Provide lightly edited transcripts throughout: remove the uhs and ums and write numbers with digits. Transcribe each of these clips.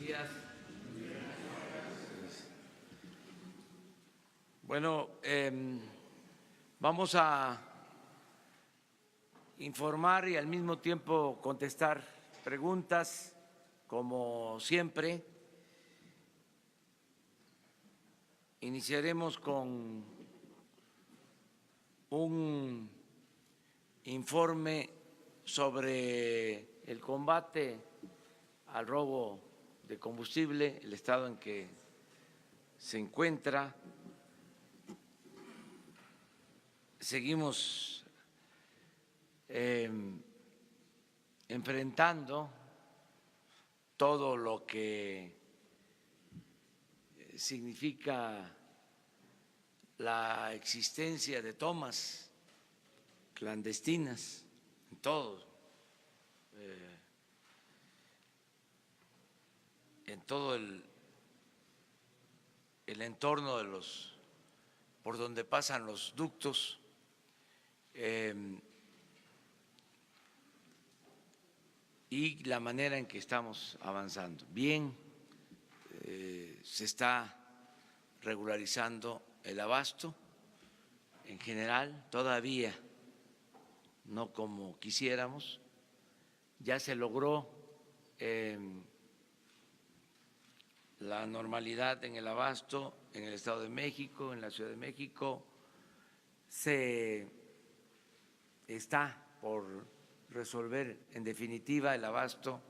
días. Bueno, vamos a informar y al mismo tiempo contestar preguntas, como siempre. Iniciaremos con un informe sobre el combate al robo de combustible, el estado en que se encuentra. Seguimos enfrentando todo lo que significa la existencia de tomas clandestinas en todo el entorno de por donde pasan los ductos. Y la manera en que estamos avanzando. Bien, se está regularizando el abasto en general, todavía no como quisiéramos. Ya se logró la normalidad en el abasto en el Estado de México, en la Ciudad de México. Se está por resolver en definitiva el abasto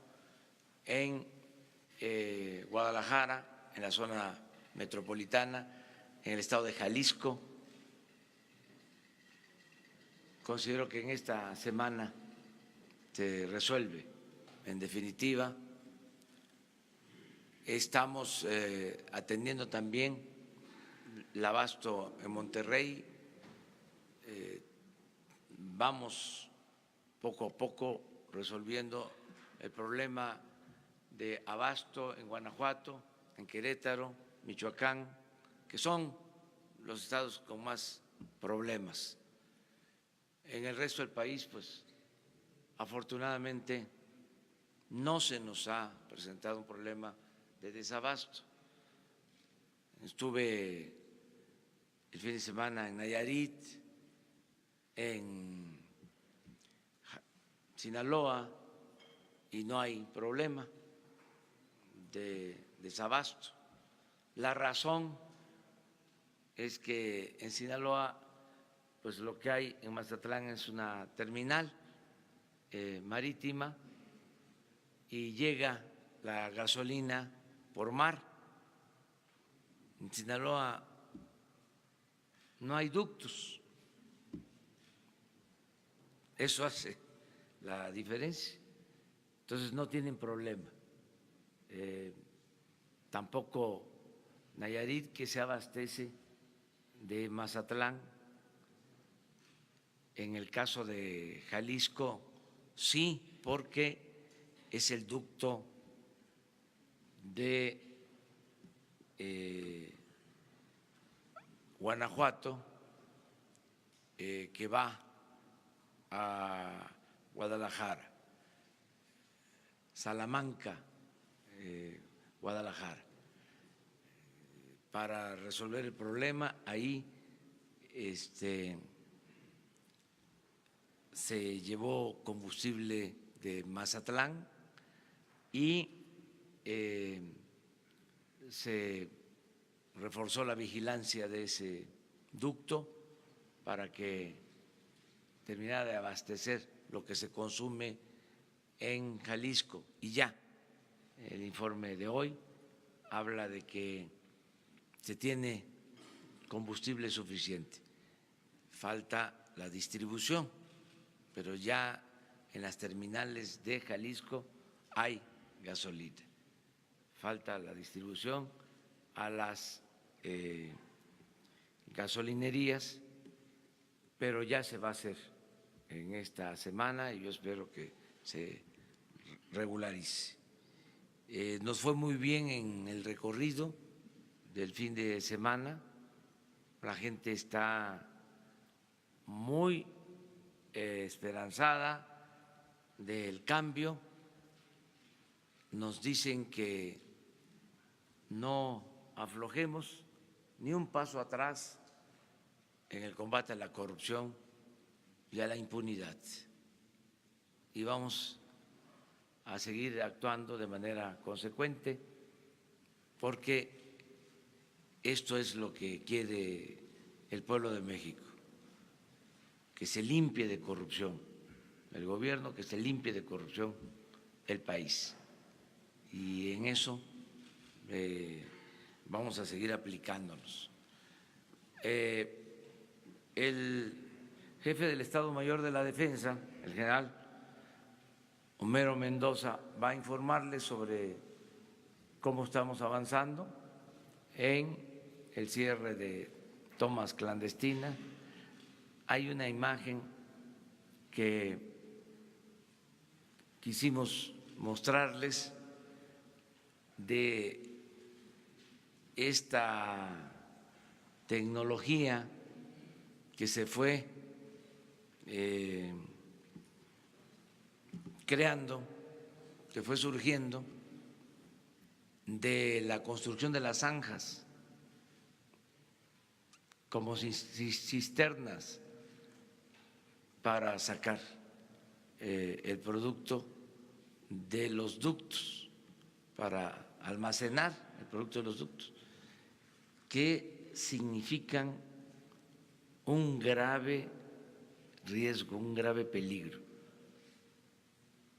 en Guadalajara, en la zona metropolitana, en el estado de Jalisco. Considero que en esta semana se resuelve en definitiva. Estamos atendiendo también el abasto en Monterrey. Vamos poco a poco resolviendo el problema de abasto en Guanajuato, en Querétaro, Michoacán, que son los estados con más problemas. En el resto del país, pues, afortunadamente no se nos ha presentado un problema de desabasto. Estuve el fin de semana en Nayarit, en Sinaloa, y no hay problema de desabasto. La razón es que en Sinaloa, pues lo que hay en Mazatlán es una terminal marítima y llega la gasolina por mar. En Sinaloa no hay ductos. Eso hace la diferencia. Entonces no tienen problema. Tampoco Nayarit, que se abastece de Mazatlán. En el caso de Jalisco, sí, porque es el ducto de Guanajuato que va a Guadalajara, Salamanca, Guadalajara. Para resolver el problema, ahí se llevó combustible de Mazatlán y se reforzó la vigilancia de ese ducto para que terminara de abastecer lo que se consume en Jalisco. Y ya el informe de hoy habla de que se tiene combustible suficiente. Falta la distribución, pero ya en las terminales de Jalisco hay gasolina. Falta la distribución a las gasolinerías, pero ya se va a hacer en esta semana y yo espero que se regularice. Nos fue muy bien en el recorrido del fin de semana, la gente está muy esperanzada del cambio, nos dicen que no aflojemos ni un paso atrás en el combate a la corrupción y a la impunidad. Y vamos a seguir actuando de manera consecuente porque esto es lo que quiere el pueblo de México, que se limpie de corrupción el gobierno, que se limpie de corrupción el país. Y en eso vamos a seguir aplicándonos. El jefe del Estado Mayor de la Defensa, el general Homero Mendoza, va a informarles sobre cómo estamos avanzando en el cierre de tomas clandestinas. Hay una imagen que quisimos mostrarles de esta tecnología que se fue creando, que fue surgiendo de la construcción de las zanjas como cisternas para sacar el producto de los ductos, para almacenar el producto de los ductos, que significan un grave riesgo, un grave peligro,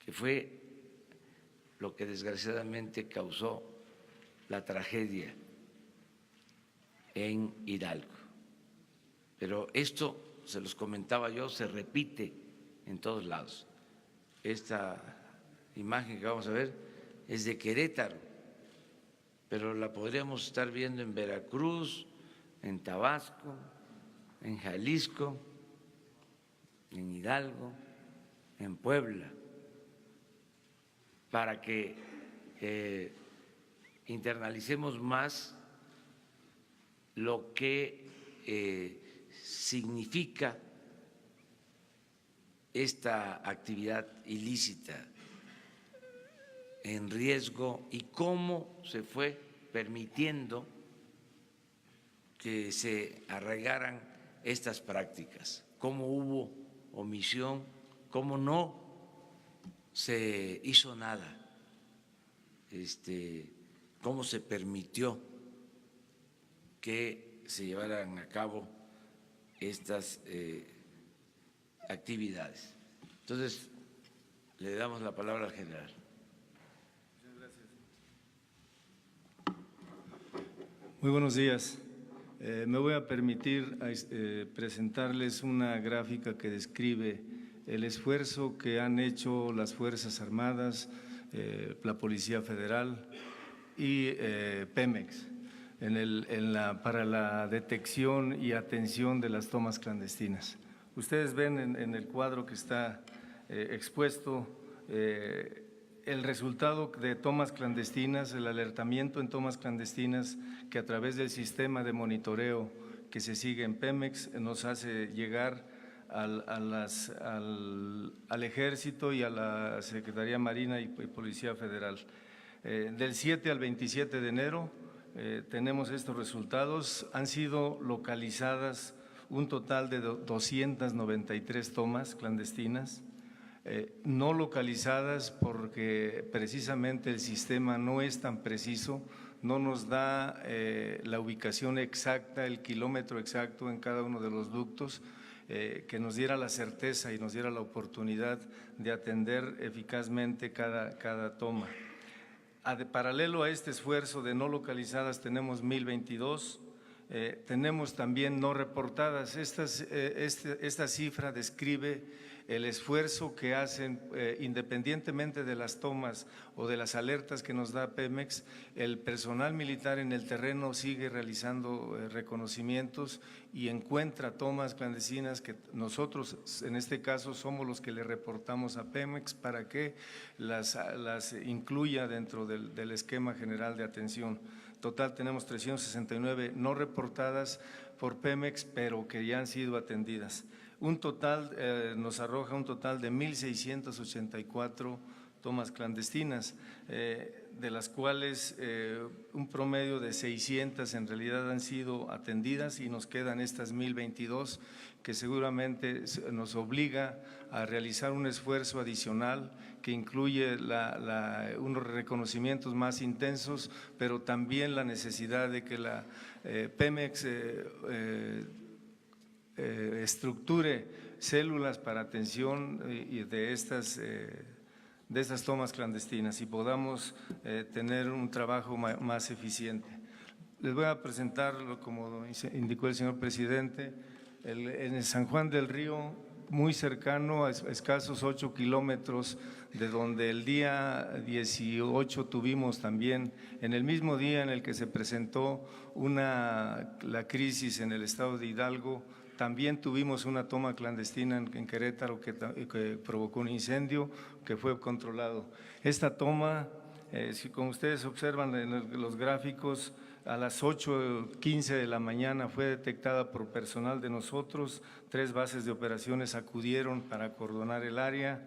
que fue lo que desgraciadamente causó la tragedia en Hidalgo. Pero esto, se los comentaba yo, se repite en todos lados. Esta imagen que vamos a ver es de Querétaro, pero la podríamos estar viendo en Veracruz, en Tabasco, en Jalisco, en Hidalgo, en Puebla, para que internalicemos más lo que significa esta actividad ilícita en riesgo y cómo se fue permitiendo que se arraigaran estas prácticas, cómo hubo omisión, cómo no se hizo nada, cómo se permitió que se llevaran a cabo estas actividades. Entonces, le damos la palabra al general. Muchas gracias. Muy buenos días. Me voy a permitir presentarles una gráfica que describe el esfuerzo que han hecho las Fuerzas Armadas, la Policía Federal y Pemex para la detección y atención de las tomas clandestinas. Ustedes ven en el cuadro que está expuesto el resultado de tomas clandestinas, el alertamiento en tomas clandestinas que a través del sistema de monitoreo que se sigue en Pemex nos hace llegar al Ejército y a la Secretaría Marina y Policía Federal. Del 7 al 27 de enero tenemos estos resultados. Han sido localizadas un total de 293 tomas clandestinas, no localizadas porque precisamente el sistema no es tan preciso, no nos da la ubicación exacta, el kilómetro exacto en cada uno de los ductos, que nos diera la certeza y nos diera la oportunidad de atender eficazmente cada toma. Paralelo a este esfuerzo de no localizadas tenemos 1022, tenemos también no reportadas. Esta cifra describe el esfuerzo que hacen independientemente de las tomas o de las alertas que nos da Pemex. El personal militar en el terreno sigue realizando reconocimientos y encuentra tomas clandestinas que nosotros en este caso somos los que le reportamos a Pemex para que las incluya dentro del esquema general de atención. Total tenemos 369 no reportadas por Pemex, pero que ya han sido atendidas. Un total nos arroja un total de 1,684 tomas clandestinas, de las cuales un promedio de 600 en realidad han sido atendidas y nos quedan estas 1022 que seguramente nos obliga a realizar un esfuerzo adicional que incluye unos reconocimientos más intensos, pero también la necesidad de que la Pemex estructure células para atención de estas tomas clandestinas y podamos tener un trabajo más eficiente. Les voy a presentar, como indicó el señor presidente, en el San Juan del Río, muy cercano, a escasos 8 kilómetros de donde el día 18 tuvimos también, en el mismo día en el que se presentó la crisis en el estado de Hidalgo, también tuvimos una toma clandestina en Querétaro que provocó un incendio que fue controlado. Esta toma, como ustedes observan en los gráficos, a las 8:15 de la mañana fue detectada por personal de nosotros, 3 bases de operaciones acudieron para acordonar el área,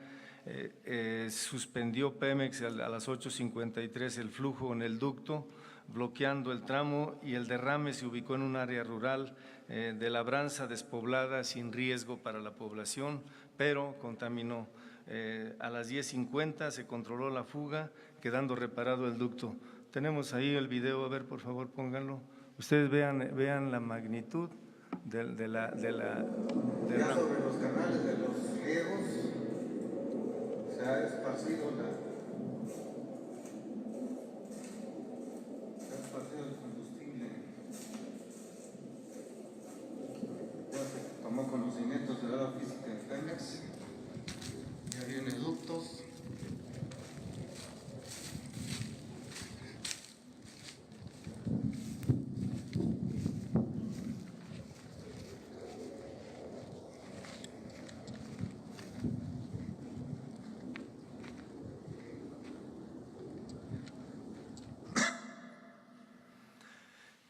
suspendió Pemex a las 8:53 el flujo en el ducto, bloqueando el tramo, y el derrame se ubicó en un área rural de labranza despoblada sin riesgo para la población, pero contaminó. A las 10:50 se controló la fuga, quedando reparado el ducto. Tenemos ahí el video, a ver, por favor, pónganlo. Ustedes vean la magnitud de la ya sobre los canales de los riegos se ha esparcido el combustible. Ya se tomó conocimientos de la física en Pemex. Ya viene ductos.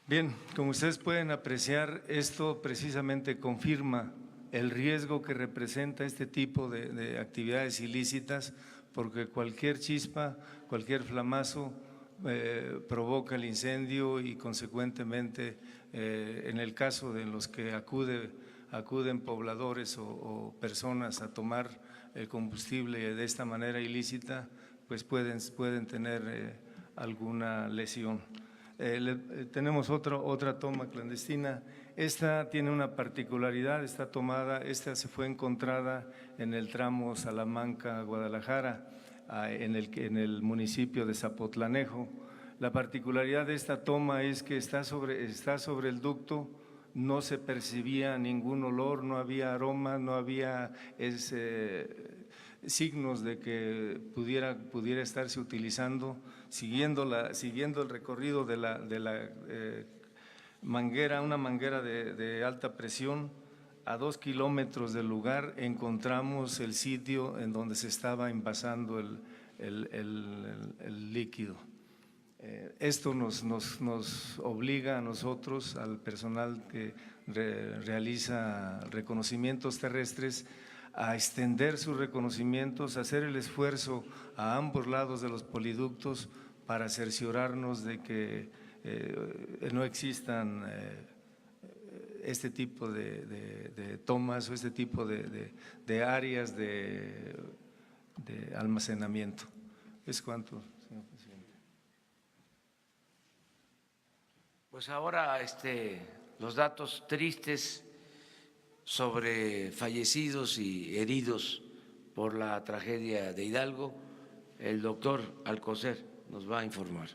Bien, como ustedes pueden apreciar, esto precisamente confirma el riesgo que representa este tipo de actividades ilícitas, porque cualquier chispa, cualquier flamazo provoca el incendio y consecuentemente en el caso de los que acuden pobladores o personas a tomar el combustible de esta manera ilícita, pues pueden tener alguna lesión. Tenemos otra toma clandestina. Esta tiene una particularidad, esta se fue encontrada en el tramo Salamanca-Guadalajara, en el municipio de Zapotlanejo. La particularidad de esta toma es que está sobre el ducto, no se percibía ningún olor, no había aroma, no había signos de que pudiera estarse utilizando, siguiendo el recorrido de la manguera, una manguera de alta presión. A 2 kilómetros del lugar encontramos el sitio en donde se estaba envasando el líquido. Esto nos obliga a nosotros, al personal que realiza reconocimientos terrestres, a extender sus reconocimientos, a hacer el esfuerzo a ambos lados de los poliductos para cerciorarnos de que no existan este tipo de tomas o este tipo de áreas de almacenamiento. ¿Es cuánto, señor presidente? Pues ahora los datos tristes sobre fallecidos y heridos por la tragedia de Hidalgo, el doctor Alcocer nos va a informar.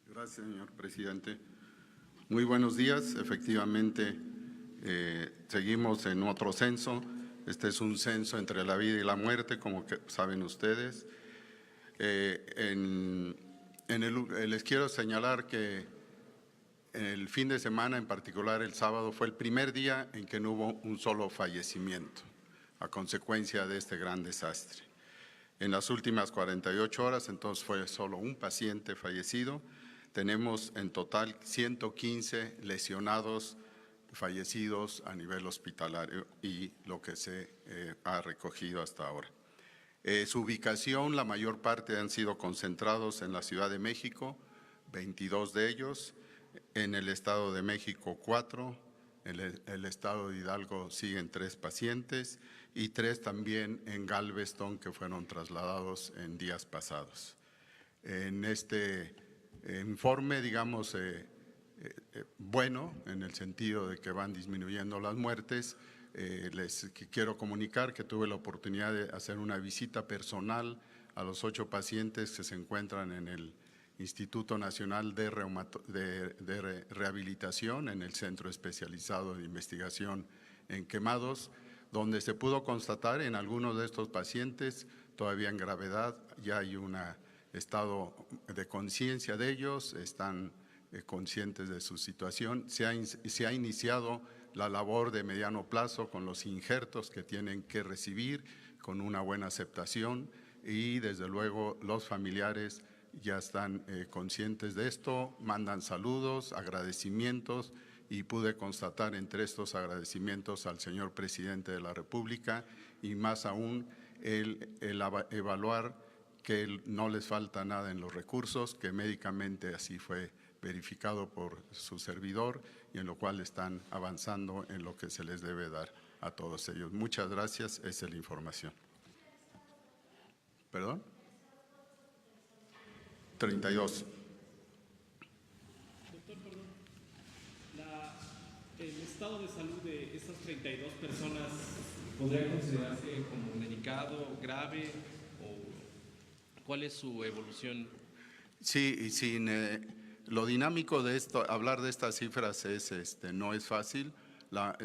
Gracias, señor presidente. Muy buenos días. Efectivamente, seguimos en otro censo. Este es un censo entre la vida y la muerte, como que saben ustedes. Les quiero señalar que el fin de semana, en particular el sábado, fue el primer día en que no hubo un solo fallecimiento a consecuencia de este gran desastre. En las últimas 48 horas, entonces, fue solo un paciente fallecido. Tenemos en total 115 lesionados fallecidos a nivel hospitalario y lo que se ha recogido hasta ahora. Su ubicación, la mayor parte han sido concentrados en la Ciudad de México, 22 de ellos, en el Estado de México 4, en el Estado de Hidalgo siguen 3 pacientes y 3 también en Galveston que fueron trasladados en días pasados. En este informe, digamos, bueno, en el sentido de que van disminuyendo las muertes, les quiero comunicar que tuve la oportunidad de hacer una visita personal a los 8 pacientes que se encuentran en el Instituto Nacional de Rehabilitación, en el Centro Especializado de Investigación en Quemados, donde se pudo constatar en algunos de estos pacientes, todavía en gravedad, ya hay un estado de conciencia de ellos, están conscientes de su situación. Se ha iniciado la labor de mediano plazo con los injertos que tienen que recibir, con una buena aceptación, y desde luego los familiares ya están conscientes de esto, mandan saludos, agradecimientos, y pude constatar entre estos agradecimientos al señor presidente de la República y más aún el evaluar que no les falta nada en los recursos, que médicamente así fue verificado por su servidor y en lo cual están avanzando en lo que se les debe dar a todos ellos. Muchas gracias, esa es la información. ¿Perdón? 32. Doctor, perdón. ¿El estado de salud de estas 32 personas podría considerarse como delicado, grave o cuál es su evolución? Sí, y sin lo dinámico de esto, hablar de estas cifras no es fácil. La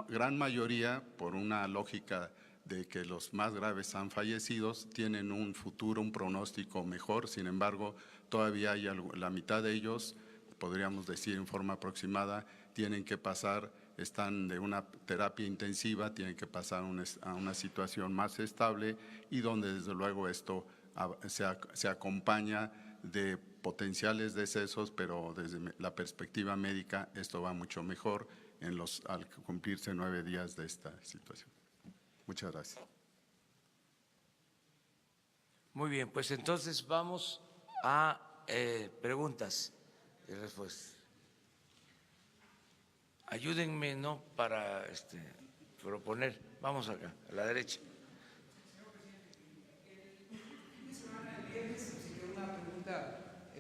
gran mayoría, por una lógica de que los más graves han fallecido, tienen un futuro, un pronóstico mejor. Sin embargo, todavía hay la mitad de ellos, podríamos decir en forma aproximada, tienen que pasar, están de una terapia intensiva, tienen que pasar a una situación más estable y donde desde luego esto se acompaña de potenciales decesos, pero desde la perspectiva médica esto va mucho mejor al cumplirse 9 días de esta situación. Muchas gracias. Muy bien, pues entonces vamos a preguntas y respuestas. Ayúdenme, ¿no?, para proponer. Vamos acá, a la derecha. Una pregunta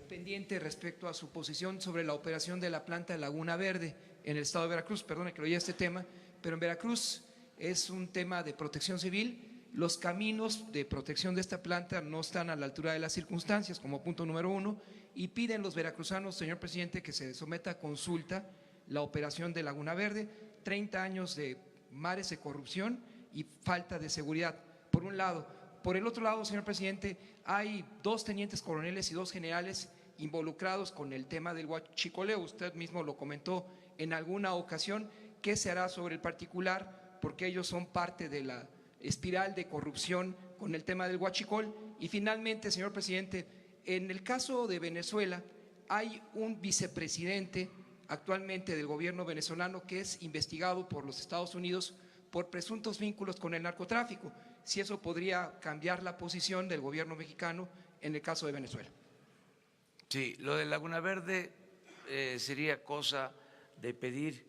pendiente respecto a su posición sobre la operación de la planta de Laguna Verde en el estado de Veracruz. Perdone que lo lleve este tema, pero en Veracruz es un tema de protección civil. Los caminos de protección de esta planta no están a la altura de las circunstancias, como punto número 1, y piden los veracruzanos, señor presidente, que se someta a consulta la operación de Laguna Verde. 30 años de mares de corrupción y falta de seguridad, por un lado. Por el otro lado, señor presidente, hay 2 tenientes coroneles y 2 generales involucrados con el tema del huachicoleo. Usted mismo lo comentó en alguna ocasión. ¿Qué se hará sobre el particular? Porque ellos son parte de la espiral de corrupción con el tema del huachicol. Y finalmente, señor presidente, en el caso de Venezuela hay un vicepresidente actualmente del gobierno venezolano que es investigado por los Estados Unidos por presuntos vínculos con el narcotráfico. Si eso podría cambiar la posición del gobierno mexicano en el caso de Venezuela. Sí, lo de Laguna Verde sería cosa de pedir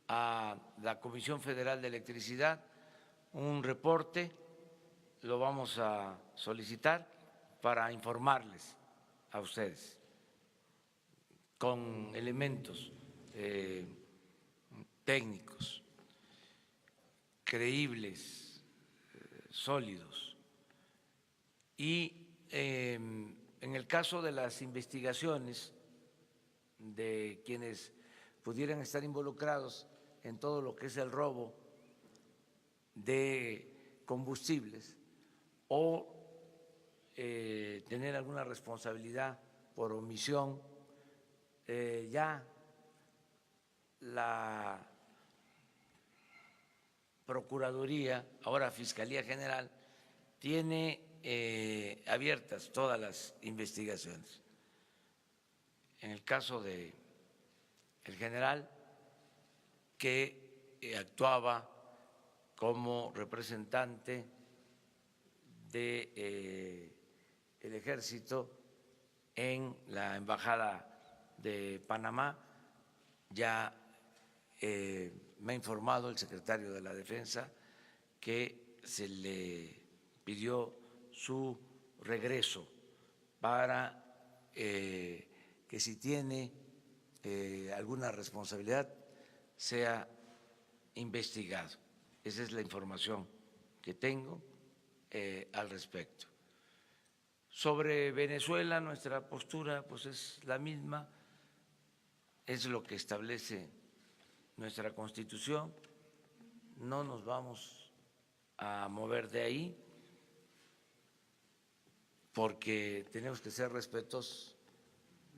a la Comisión Federal de Electricidad un reporte, lo vamos a solicitar para informarles a ustedes con elementos técnicos, creíbles, sólidos. Y en el caso de las investigaciones de quienes pudieran estar involucrados en todo lo que es el robo de combustibles o tener alguna responsabilidad por omisión, ya la Procuraduría, ahora Fiscalía General, tiene abiertas todas las investigaciones. En el caso de el general que actuaba como representante de el ejército en la embajada de Panamá. Ya me ha informado el secretario de la Defensa que se le pidió su regreso para que si tiene alguna responsabilidad sea investigado. Esa es la información que tengo al respecto. Sobre Venezuela, nuestra postura pues es la misma, es lo que establece nuestra Constitución, no nos vamos a mover de ahí porque tenemos que ser respetuosos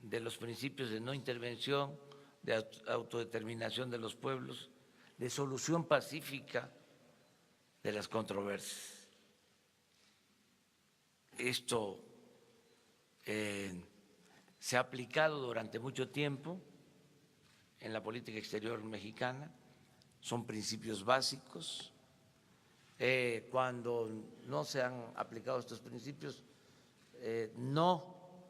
de los principios de no intervención, de autodeterminación de los pueblos, de solución pacífica de las controversias. Esto se ha aplicado durante mucho tiempo en la política exterior mexicana, son principios básicos. Cuando no se han aplicado estos principios, no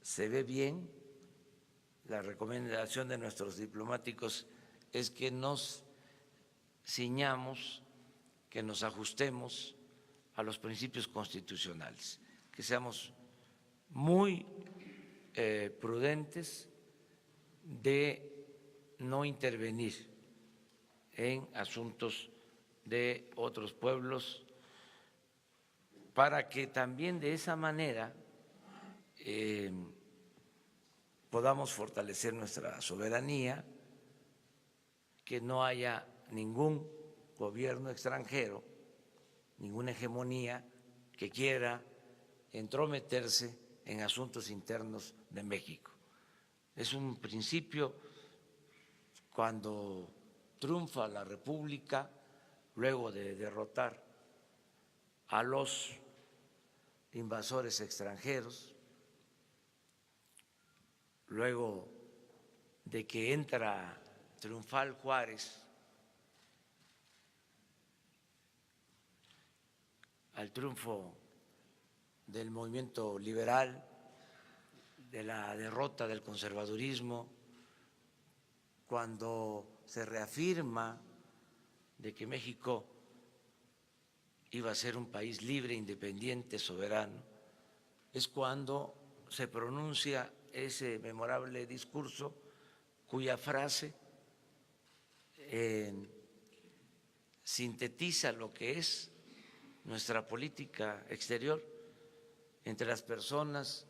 se ve bien. La recomendación de nuestros diplomáticos es que nos ciñamos, que nos ajustemos a los principios constitucionales, que seamos muy prudentes de no intervenir en asuntos de otros pueblos, para que también de esa manera podamos fortalecer nuestra soberanía, que no haya ningún gobierno extranjero, ninguna hegemonía que quiera entrometerse en asuntos internos de México. Es un principio. Cuando triunfa la República, luego de derrotar a los invasores extranjeros, luego de que entra triunfal Juárez al triunfo del movimiento liberal, de la derrota del conservadurismo, cuando se reafirma de que México iba a ser un país libre, independiente, soberano, es cuando se pronuncia ese memorable discurso cuya frase sintetiza lo que es nuestra política exterior entre las personas,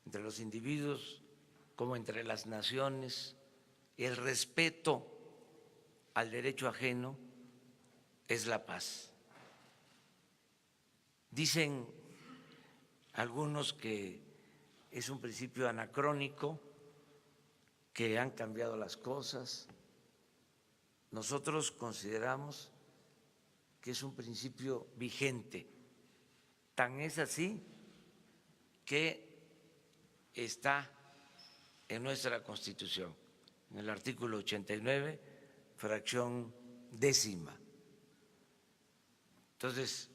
entre los individuos, como entre las naciones. El respeto al derecho ajeno es la paz. Dicen algunos que es un principio anacrónico, que han cambiado las cosas. Nosotros consideramos que es un principio vigente. Tan es así que está en nuestra Constitución, en el artículo 89, fracción 10ª. Entonces,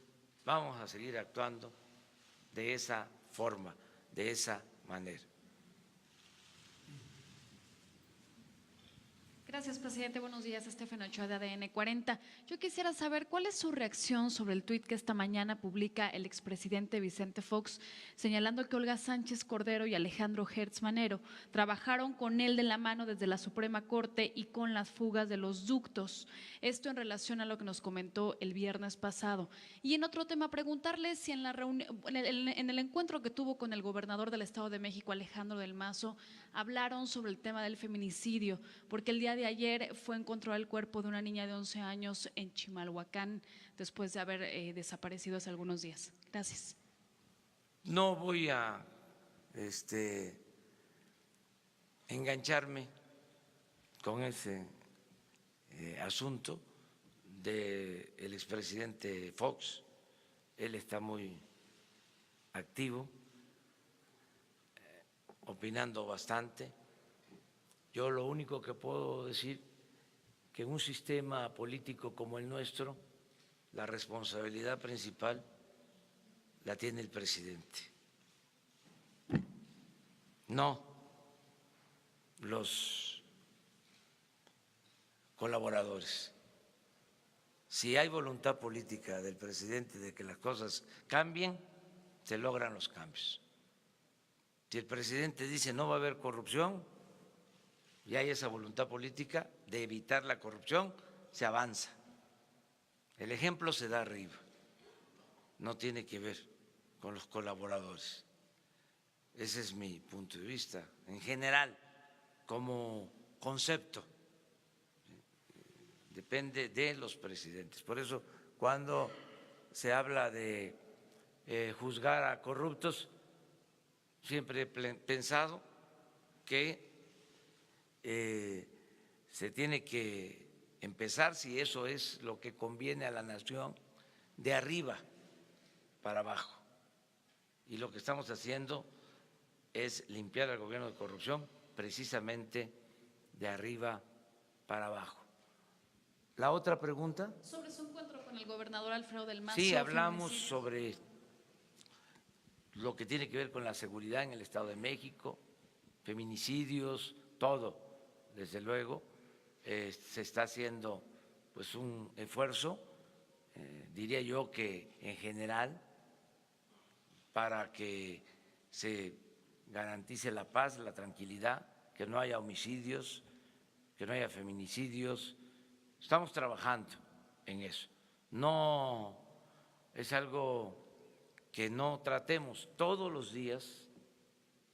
vamos a seguir actuando de esa forma, de esa manera. Gracias, presidente. Buenos días, Estefano Ochoa de ADN 40. Yo quisiera saber cuál es su reacción sobre el tuit que esta mañana publica el expresidente Vicente Fox, señalando que Olga Sánchez Cordero y Alejandro Hertz Manero trabajaron con él de la mano desde la Suprema Corte y con las fugas de los ductos. Esto en relación a lo que nos comentó el viernes pasado. Y en otro tema, preguntarle si en la reunión, en el encuentro que tuvo con el gobernador del Estado de México, Alejandro del Mazo, hablaron sobre el tema del feminicidio, porque el día de ayer fue encontrado el cuerpo de una niña de 11 años en Chimalhuacán después de haber desaparecido hace algunos días. Gracias. No voy a engancharme con ese asunto del expresidente Fox. Él está muy activo, opinando bastante. Yo lo único que puedo decir que en un sistema político como el nuestro, la responsabilidad principal la tiene el presidente, no los colaboradores. Si hay voluntad política del presidente de que las cosas cambien, se logran los cambios. Si el presidente dice no va a haber corrupción y hay esa voluntad política de evitar la corrupción, se avanza. El ejemplo se da arriba, no tiene que ver con los colaboradores. Ese es mi punto de vista, en general, como concepto. Depende de los presidentes. Por eso, cuando se habla de juzgar a corruptos, siempre he pensado que se tiene que empezar, si eso es lo que conviene a la nación, de arriba para abajo. Y lo que estamos haciendo es limpiar al gobierno de corrupción precisamente de arriba para abajo. ¿La otra pregunta? Sobre su encuentro con el gobernador Alfredo del Mazo. Sí, hablamos sobre lo que tiene que ver con la seguridad en el Estado de México, feminicidios, todo, desde luego. Se está haciendo pues un esfuerzo, diría yo que en general, para que se garantice la paz, la tranquilidad, que no haya homicidios, que no haya feminicidios. Estamos trabajando en eso. No es algo que no tratemos todos los días.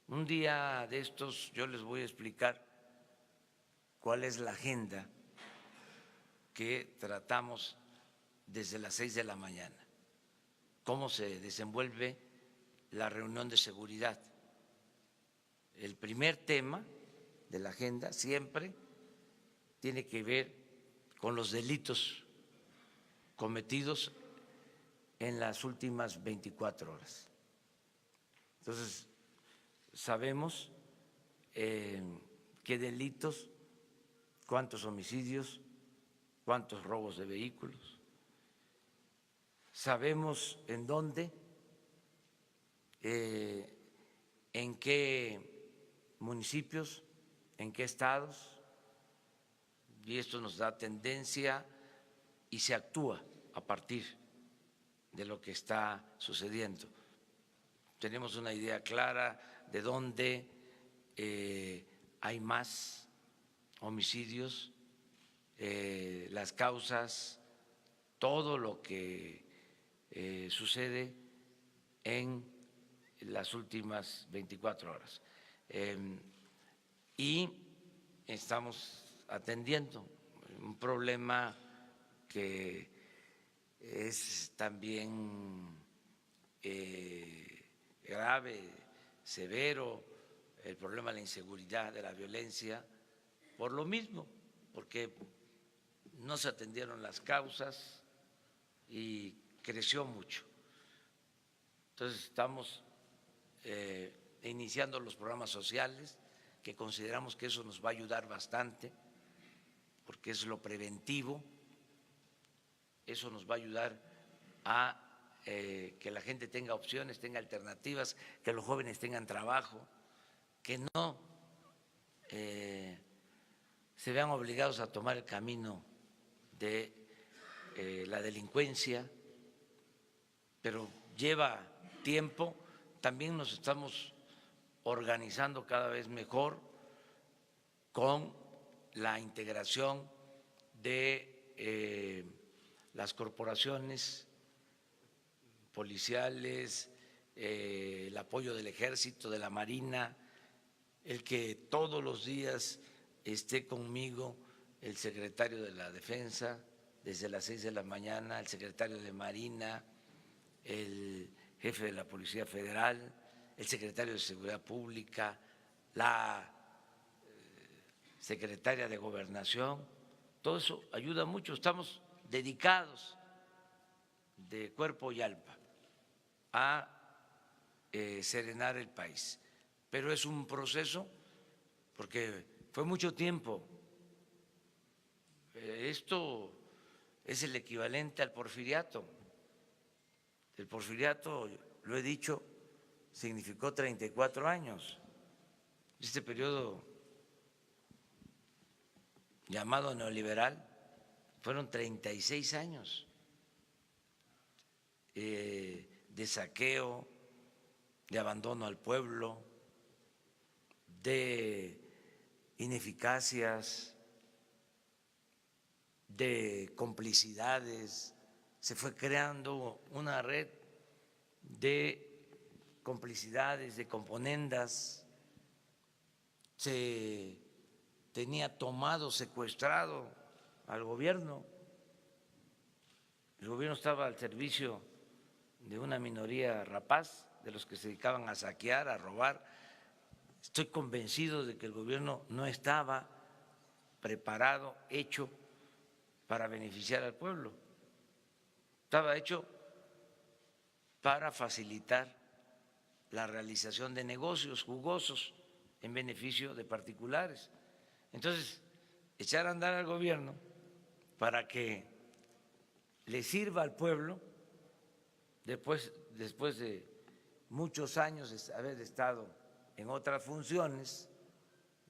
Un día de estos yo les voy a explicar cuál es la agenda que tratamos desde las 6 de la mañana, cómo se desenvuelve la reunión de seguridad. El primer tema de la agenda siempre tiene que ver con los delitos cometidos en las últimas 24 horas. Entonces, sabemos qué delitos, cuántos homicidios, cuántos robos de vehículos, sabemos en dónde, en qué municipios, en qué estados, y esto nos da tendencia y se actúa a partir de lo que está sucediendo. Tenemos una idea clara de dónde hay más homicidios, las causas, todo lo que sucede en las últimas 24 horas. Y estamos atendiendo un problema que es también grave, severo, el problema de la inseguridad, de la violencia, por lo mismo, porque no se atendieron las causas y creció mucho. Entonces estamos iniciando los programas sociales, que consideramos que eso nos va a ayudar bastante, porque es lo preventivo, eso nos va a ayudar a que la gente tenga opciones, tenga alternativas, que los jóvenes tengan trabajo, que no se vean obligados a tomar el camino de la delincuencia, pero lleva tiempo. También nos estamos organizando cada vez mejor con la integración de las corporaciones policiales, el apoyo del Ejército, de la Marina, el que todos los días esté conmigo el secretario de la Defensa desde las 6 de la mañana, el secretario de Marina, el jefe de la Policía Federal, el secretario de Seguridad Pública, la secretaria de Gobernación. Todo eso ayuda mucho. Estamos dedicados de cuerpo y alma a serenar el país. Pero es un proceso porque fue mucho tiempo. Esto es el equivalente al porfiriato. El porfiriato, lo he dicho, significó 34 años. Este periodo llamado neoliberal fueron 36 años de saqueo, de abandono al pueblo, de ineficacias, de complicidades. Se fue creando una red de complicidades, de componendas. Se tenía tomado, secuestrado al gobierno. El gobierno estaba al servicio de una minoría rapaz, de los que se dedicaban a saquear, a robar. Estoy convencido de que el gobierno no estaba preparado, hecho para beneficiar al pueblo. Estaba hecho para facilitar la realización de negocios jugosos en beneficio de particulares. Entonces, echar a andar al gobierno para que le sirva al pueblo después de muchos años de haber estado en otras funciones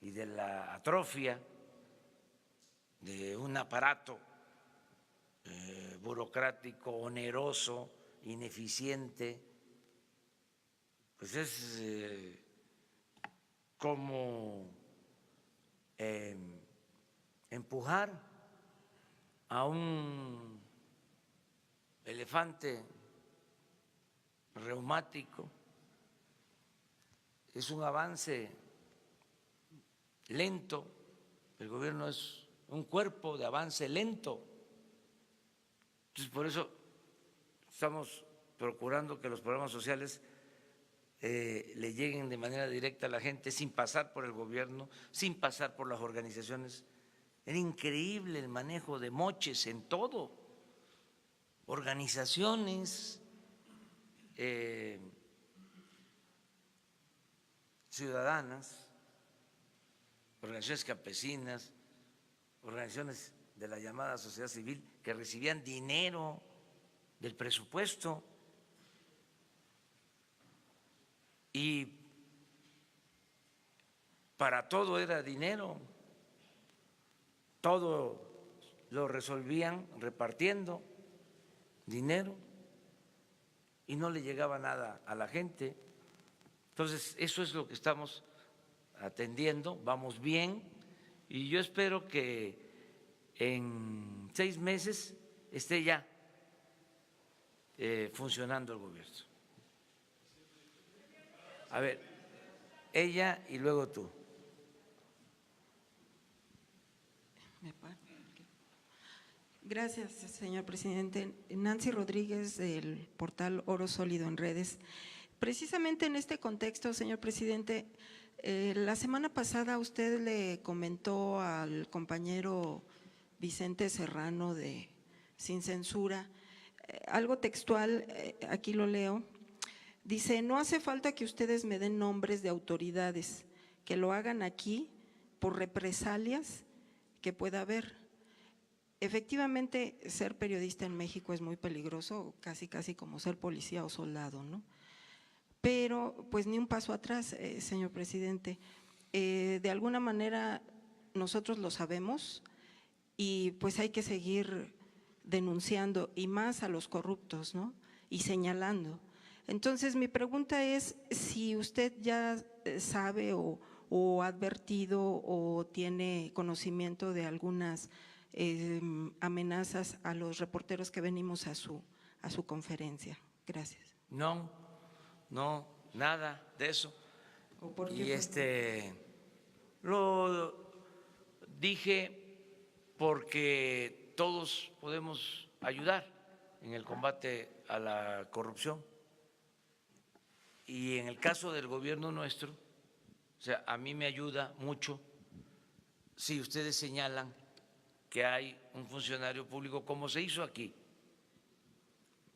y de la atrofia de un aparato burocrático, oneroso, ineficiente, pues es como empujar a un elefante reumático. Es un avance lento, el gobierno es un cuerpo de avance lento. Entonces, por eso estamos procurando que los programas sociales le lleguen de manera directa a la gente, sin pasar por el gobierno, sin pasar por las organizaciones. Era increíble el manejo de moches en todo, organizaciones, ciudadanas, organizaciones campesinas, organizaciones de la llamada sociedad civil que recibían dinero del presupuesto y para todo era dinero, todo lo resolvían repartiendo dinero y no le llegaba nada a la gente. Entonces, eso es lo que estamos atendiendo, vamos bien y yo espero que en 6 meses esté ya funcionando el gobierno. A ver, ella y luego tú. Gracias, señor presidente. Nancy Rodríguez, del portal Oro Sólido en Redes. Precisamente en este contexto, señor presidente, la semana pasada usted le comentó al compañero Vicente Serrano de Sin Censura, algo textual, aquí lo leo. Dice, no hace falta que ustedes me den nombres de autoridades, que lo hagan aquí por represalias que pueda haber. Efectivamente, ser periodista en México es muy peligroso, casi como ser policía o soldado, ¿no? Pero pues ni un paso atrás, señor presidente. De alguna manera nosotros lo sabemos y pues hay que seguir denunciando y más a los corruptos, ¿no? Y señalando. Entonces, mi pregunta es si usted ya sabe o ha advertido o tiene conocimiento de algunas amenazas a los reporteros que venimos a su conferencia. Gracias. No, nada de eso. Y lo dije porque todos podemos ayudar en el combate a la corrupción. Y en el caso del gobierno nuestro, o sea, a mí me ayuda mucho si ustedes señalan que hay un funcionario público, como se hizo aquí.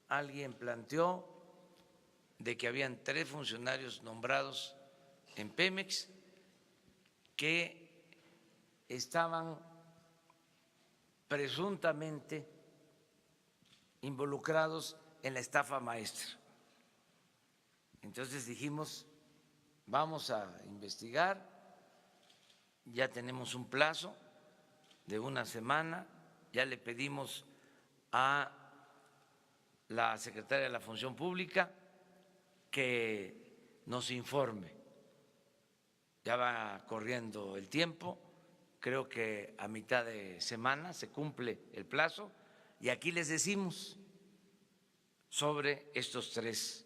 Alguien planteó de que habían 3 funcionarios nombrados en Pemex que estaban presuntamente involucrados en la estafa maestra. Entonces dijimos, vamos a investigar, ya tenemos un plazo de una semana, ya le pedimos a la secretaria de la Función Pública que nos informe. Ya va corriendo el tiempo, creo que a mitad de semana se cumple el plazo y aquí les decimos sobre estos 3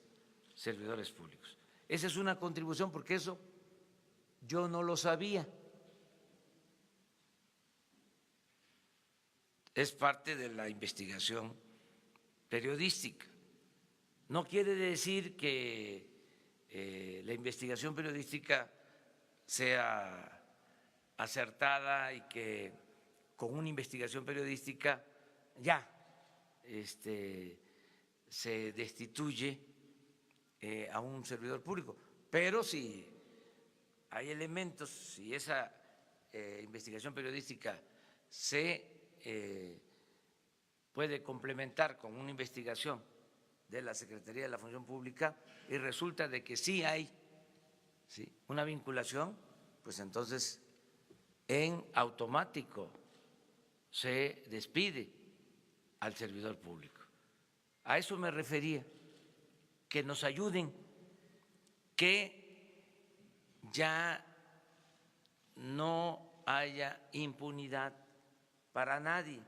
servidores públicos. Esa es una contribución porque eso yo no lo sabía. Es parte de la investigación periodística. No quiere decir que la investigación periodística sea acertada y que con una investigación periodística ya se destituye a un servidor público. Pero si hay elementos, si esa investigación periodística se puede complementar con una investigación de la Secretaría de la Función Pública y resulta de que sí hay una vinculación, pues entonces en automático se despide al servidor público. A eso me refería, que nos ayuden, que ya no haya impunidad para nadie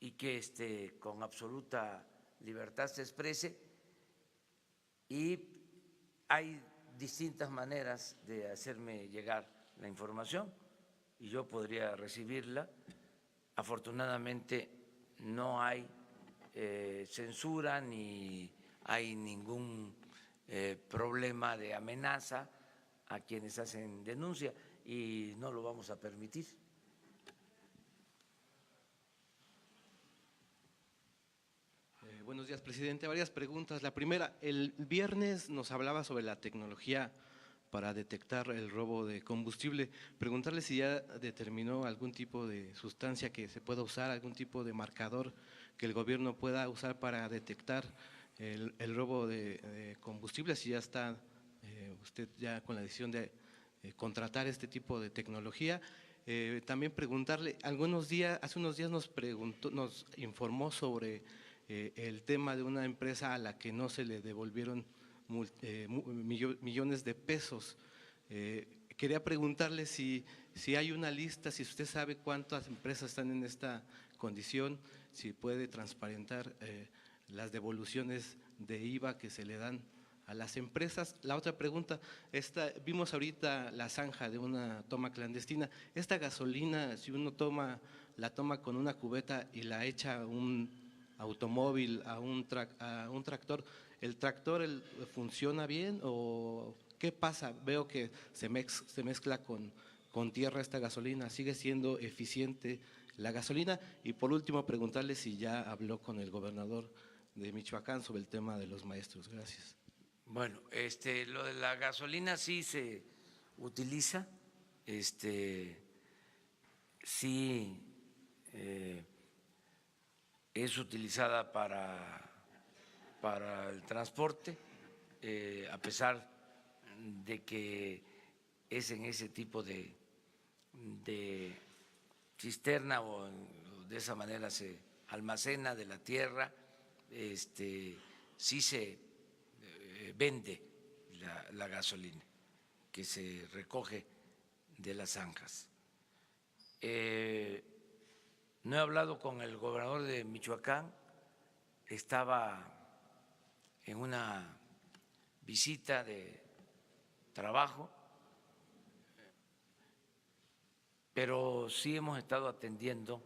y que con absoluta libertad se exprese. Y hay distintas maneras de hacerme llegar la información y yo podría recibirla. Afortunadamente no hay censura ni hay ningún problema de amenaza a quienes hacen denuncia y no lo vamos a permitir. Buenos días, presidente. Varias preguntas. La primera, el viernes nos hablaba sobre la tecnología para detectar el robo de combustible. Preguntarle si ya determinó algún tipo de sustancia que se pueda usar, algún tipo de marcador que el gobierno pueda usar para detectar el robo de combustible, si ya está usted ya con la decisión de contratar este tipo de tecnología. También preguntarle, hace unos días nos informó sobre el tema de una empresa a la que no se le devolvieron millones de pesos. Quería preguntarle si hay una lista, si usted sabe cuántas empresas están en esta condición, si puede transparentar las devoluciones de IVA que se le dan a las empresas. La otra pregunta, vimos ahorita la zanja de una toma clandestina. Esta gasolina, si uno la toma con una cubeta y la echa a un automóvil, a un tractor, ¿el tractor funciona bien o qué pasa? Veo que se mezcla con tierra esta gasolina. ¿Sigue siendo eficiente la gasolina? Y por último, preguntarle si ya habló con el gobernador de Michoacán sobre el tema de los maestros. Gracias. Bueno, lo de la gasolina sí se utiliza, sí es utilizada para el transporte, a pesar de que es en ese tipo de cisterna o de esa manera se almacena de la tierra, sí se vende la gasolina que se recoge de las zanjas. No he hablado con el gobernador de Michoacán, estaba en una visita de trabajo, pero sí hemos estado atendiendo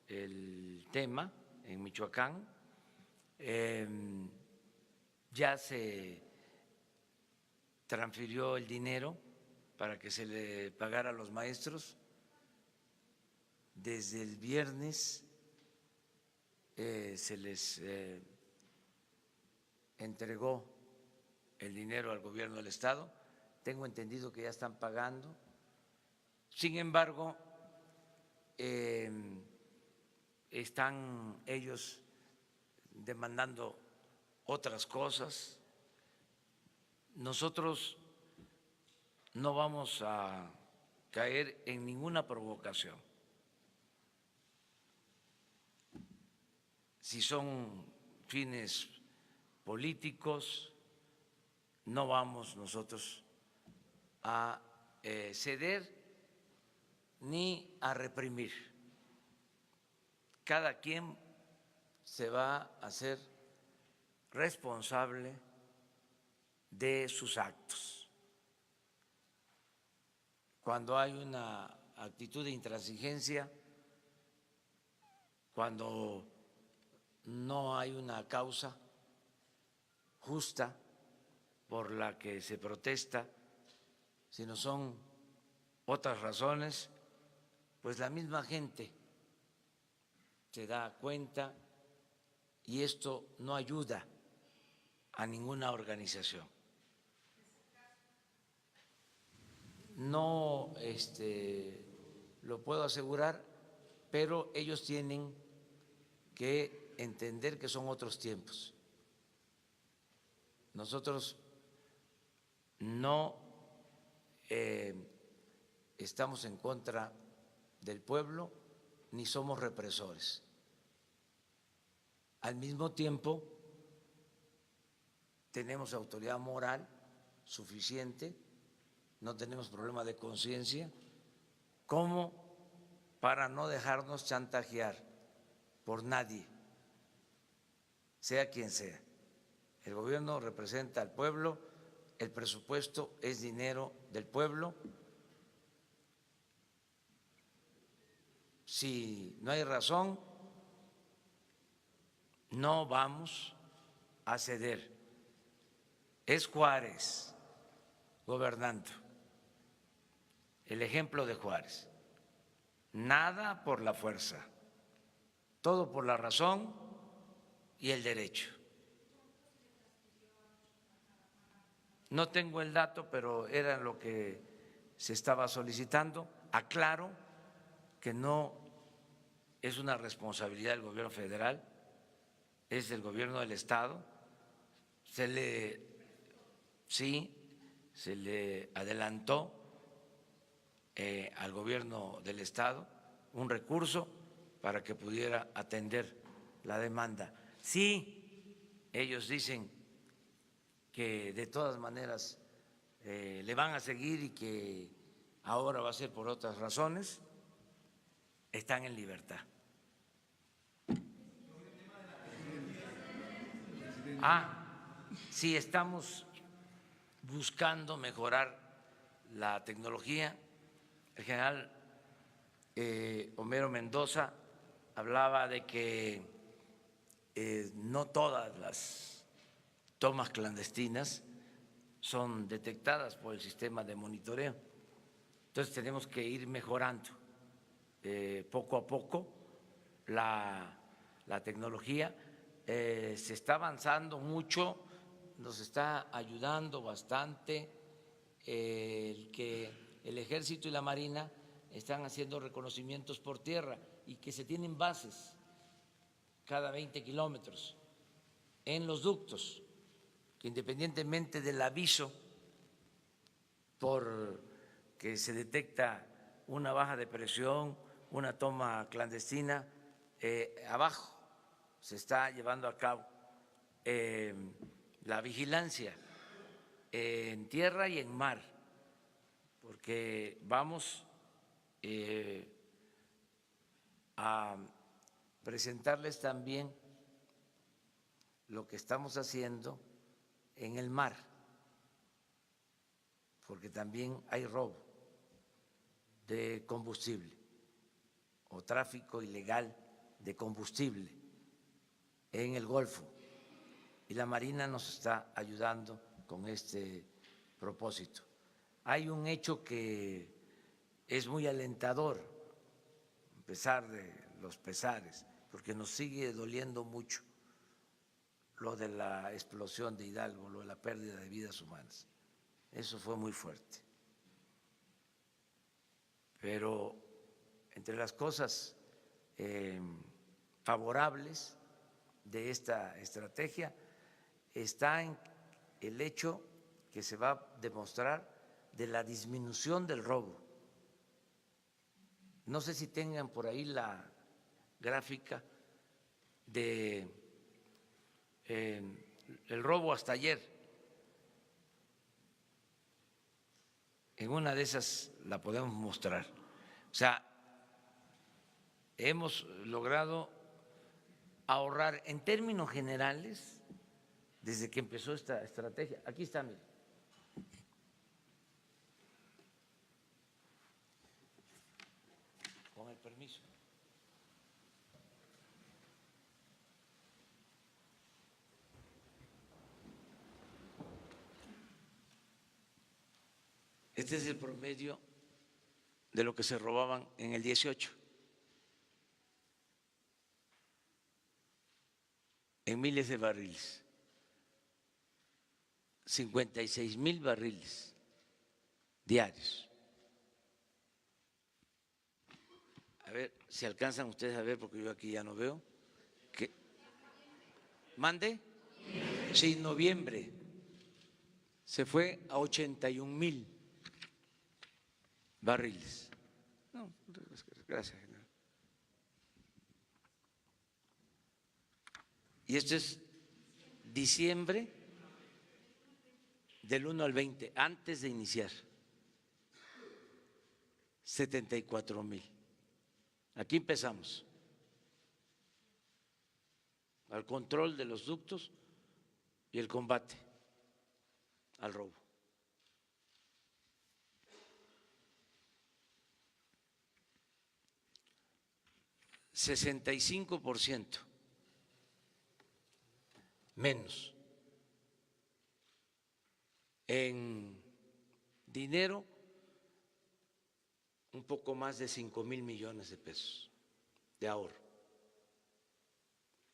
el tema en Michoacán. Ya se transfirió el dinero para que se le pagara a los maestros. Desde el viernes se les entregó el dinero al gobierno del estado. Tengo entendido que ya están pagando. Sin embargo, están ellos demandando otras cosas. Nosotros no vamos a caer en ninguna provocación. Si son fines políticos, no vamos nosotros a ceder ni a reprimir. Cada quien se va a hacer responsable de sus actos. Cuando hay una actitud de intransigencia, cuando no hay una causa justa por la que se protesta, sino son otras razones, pues la misma gente se da cuenta y esto no ayuda a ninguna organización. No lo puedo asegurar, pero ellos tienen que entender que son otros tiempos. Nosotros no estamos en contra del pueblo ni somos represores. Al mismo tiempo, tenemos autoridad moral suficiente, no tenemos problema de conciencia, como para no dejarnos chantajear por nadie, sea quien sea. El gobierno representa al pueblo, el presupuesto es dinero del pueblo. Si no hay razón, no vamos a ceder. Es Juárez gobernando, el ejemplo de Juárez. Nada por la fuerza, todo por la razón y el derecho. No tengo el dato, pero era lo que se estaba solicitando. Aclaro que no es una responsabilidad del gobierno federal, es del gobierno del Estado. Sí, se le adelantó al gobierno del Estado un recurso para que pudiera atender la demanda. Sí, ellos dicen que de todas maneras le van a seguir y que ahora va a ser por otras razones, están en libertad. Sí, estamos buscando mejorar la tecnología. El general Homero Mendoza hablaba de que no todas las tomas clandestinas son detectadas por el sistema de monitoreo. Entonces tenemos que ir mejorando poco a poco la tecnología. Se está avanzando mucho, nos está ayudando bastante el que el Ejército y la Marina están haciendo reconocimientos por tierra y que se tienen bases cada 20 kilómetros en los ductos, que independientemente del aviso por que se detecta una baja de presión, una toma clandestina, abajo se está llevando a cabo la vigilancia en tierra y en mar, porque vamos a presentarles también lo que estamos haciendo en el mar, porque también hay robo de combustible o tráfico ilegal de combustible en el Golfo, y la Marina nos está ayudando con este propósito. Hay un hecho que es muy alentador, a pesar de los pesares, porque nos sigue doliendo mucho lo de la explosión de Hidalgo, lo de la pérdida de vidas humanas. Eso fue muy fuerte. Pero entre las cosas favorables de esta estrategia está en el hecho que se va a demostrar de la disminución del robo. No sé si tengan por ahí la gráfica de el robo hasta ayer. En una de esas la podemos mostrar. O sea, hemos logrado ahorrar en términos generales desde que empezó esta estrategia. Aquí está, mire. Con el permiso. Este es el promedio de lo que se robaban en el 18. En miles de barriles. 56,000 barriles diarios. A ver si alcanzan ustedes a ver, porque yo aquí ya no veo. ¿Qué? ¿Mande? Sí, noviembre. Se fue a 81,000 barriles. No, gracias, general. Y esto es diciembre del 1 al 20, antes de iniciar. 74,000. Aquí empezamos. Al control de los ductos y el combate al robo. %65 menos en dinero, un poco más de 5,000 millones de pesos de ahorro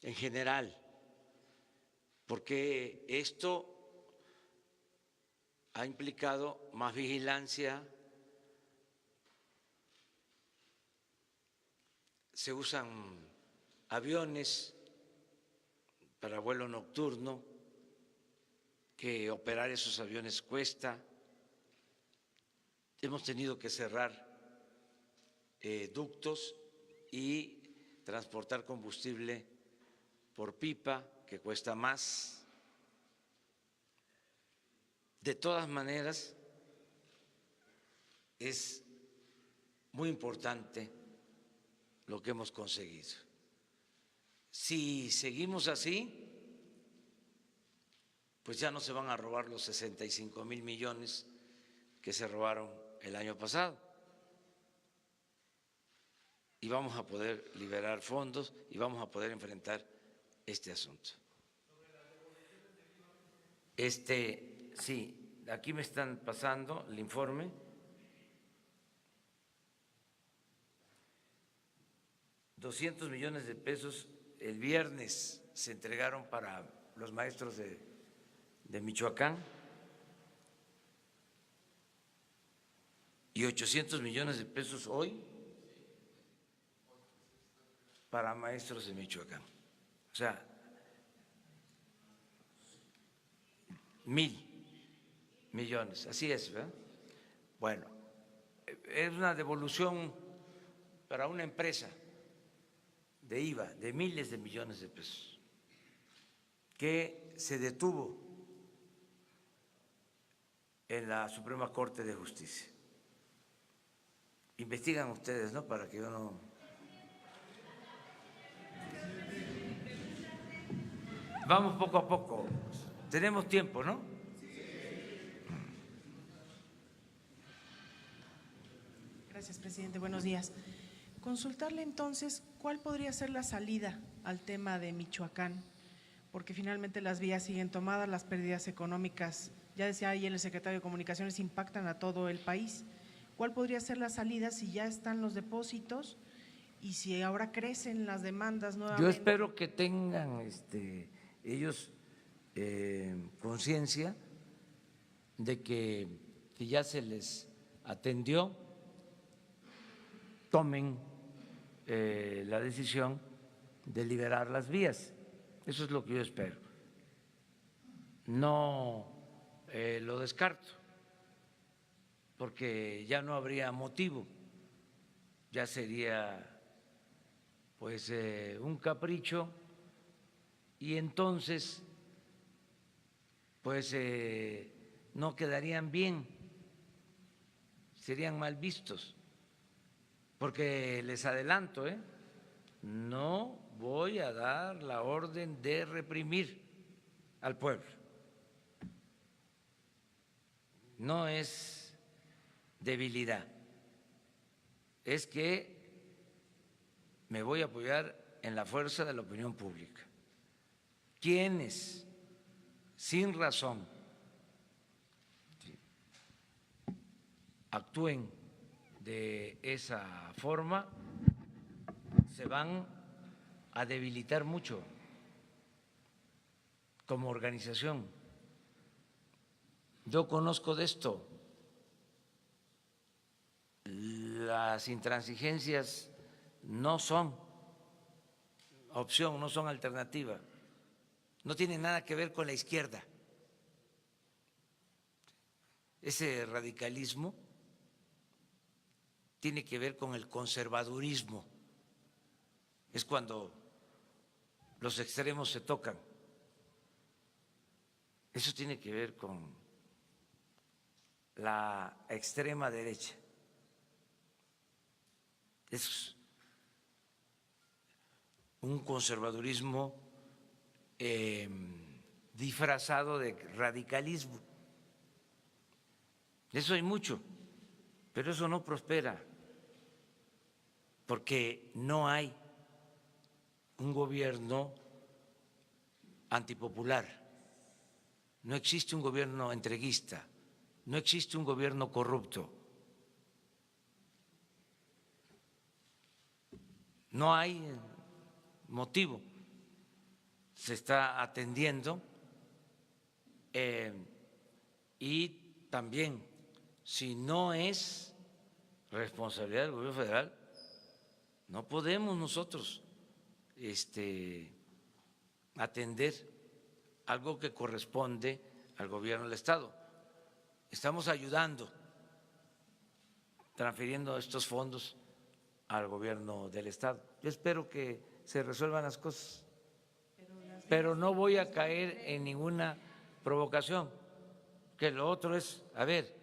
en general, porque esto ha implicado más vigilancia, se usan aviones para vuelo nocturno, que operar esos aviones cuesta. Hemos tenido que cerrar ductos y transportar combustible por pipa, que cuesta más. De todas maneras, es muy importante lo que hemos conseguido. Si seguimos así, pues ya no se van a robar los 65,000 millones que se robaron el año pasado. Y vamos a poder liberar fondos y vamos a poder enfrentar este asunto. Sí, aquí me están pasando el informe. $200 millones de pesos el viernes se entregaron para los maestros de Michoacán y 800 millones de pesos hoy para maestros de Michoacán. O sea, 1,000 millones, así es, ¿verdad? Bueno, es una devolución para una empresa de IVA de miles de millones de pesos que se detuvo en la Suprema Corte de Justicia. Investigan ustedes, ¿no? Para que yo no… Vamos poco a poco. Tenemos tiempo, ¿no? Gracias, presidente. Buenos días. Consultarle entonces cuál podría ser la salida al tema de Michoacán, porque finalmente las vías siguen tomadas, las pérdidas económicas, ya decía ayer el secretario de Comunicaciones, impactan a todo el país. ¿Cuál podría ser la salida si ya están los depósitos y si ahora crecen las demandas nuevamente? Yo espero que tengan ellos conciencia de que ya se les atendió, tomen la decisión de liberar las vías. Eso es lo que yo espero. No lo descarto, porque ya no habría motivo, ya sería pues un capricho y entonces pues no quedarían bien, serían mal vistos, porque les adelanto, no voy a dar la orden de reprimir al pueblo. No es debilidad, es que me voy a apoyar en la fuerza de la opinión pública. Quienes sin razón actúen de esa forma se van a debilitar mucho como organización. Yo conozco de esto. Las intransigencias no son opción, no son alternativa. No tienen nada que ver con la izquierda. Ese radicalismo tiene que ver con el conservadurismo. Es cuando los extremos se tocan. Eso tiene que ver con la extrema derecha. Es un conservadurismo disfrazado de radicalismo. Eso hay mucho, pero eso no prospera, porque no hay un gobierno antipopular, no existe un gobierno entreguista, no existe un gobierno corrupto, no hay motivo, se está atendiendo y también, si no es responsabilidad del gobierno federal, no podemos nosotros atender algo que corresponde al gobierno del Estado. Estamos ayudando, transfiriendo estos fondos al gobierno del Estado. Yo espero que se resuelvan las cosas, pero no voy a caer en ninguna provocación, que lo otro es, a ver,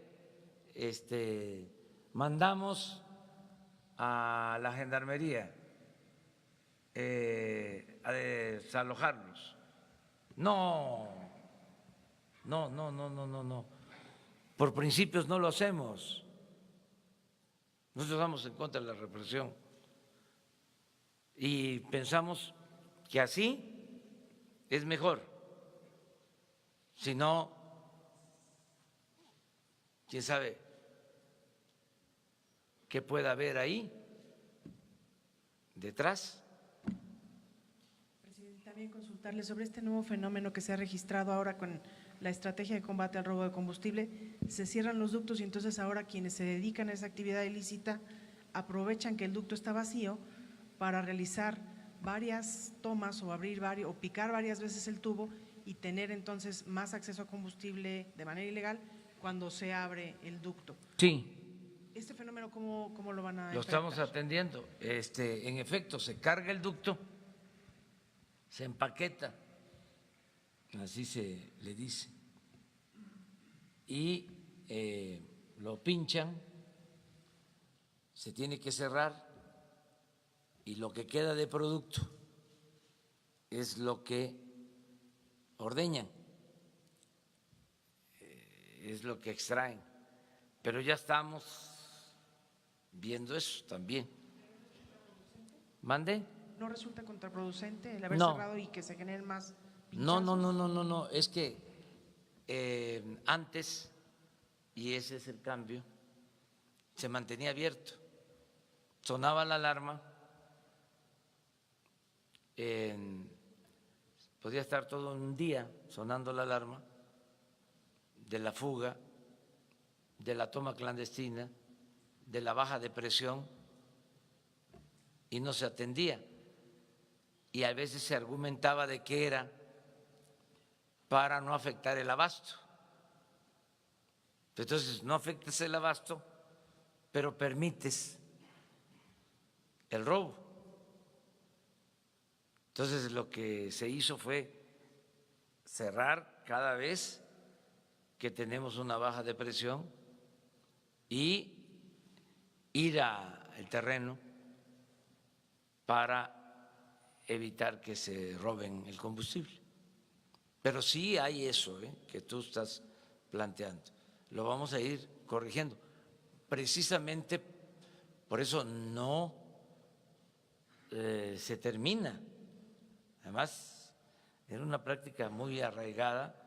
mandamos a la gendarmería a desalojarlos. No, por principios no lo hacemos. Nosotros vamos en contra de la represión y pensamos que así es mejor. Si no, quién sabe qué pueda haber ahí detrás. Presidente, también consultarle sobre este nuevo fenómeno que se ha registrado ahora con la estrategia de combate al robo de combustible. Se cierran los ductos y entonces ahora quienes se dedican a esa actividad ilícita aprovechan que el ducto está vacío para realizar varias tomas o abrir varios o picar varias veces el tubo y tener entonces más acceso a combustible de manera ilegal cuando se abre el ducto. Sí. ¿Este fenómeno cómo lo van a enfrentar? Lo estamos atendiendo. En efecto, se carga el ducto, se empaqueta, así se le dice, y lo pinchan, se tiene que cerrar y lo que queda de producto es lo que ordeñan, es lo que extraen, pero ya estamos viendo eso también. ¿Mande? ¿No resulta contraproducente el haber No. cerrado y que se generen más No, pinchazos? es que antes, y ese es el cambio, se mantenía abierto, sonaba la alarma, podía estar todo un día sonando la alarma de la fuga, de la toma clandestina, de la baja de presión, y no se atendía. y a veces se argumentaba de que era para no afectar el abasto. Entonces, no afectas el abasto, pero permites el robo. Entonces, lo que se hizo fue cerrar cada vez que tenemos una baja de presión y ir al terreno para evitar que se roben el combustible. Pero sí hay eso que tú estás planteando. Lo vamos a ir corrigiendo. Precisamente por eso no se termina. Además, era una práctica muy arraigada.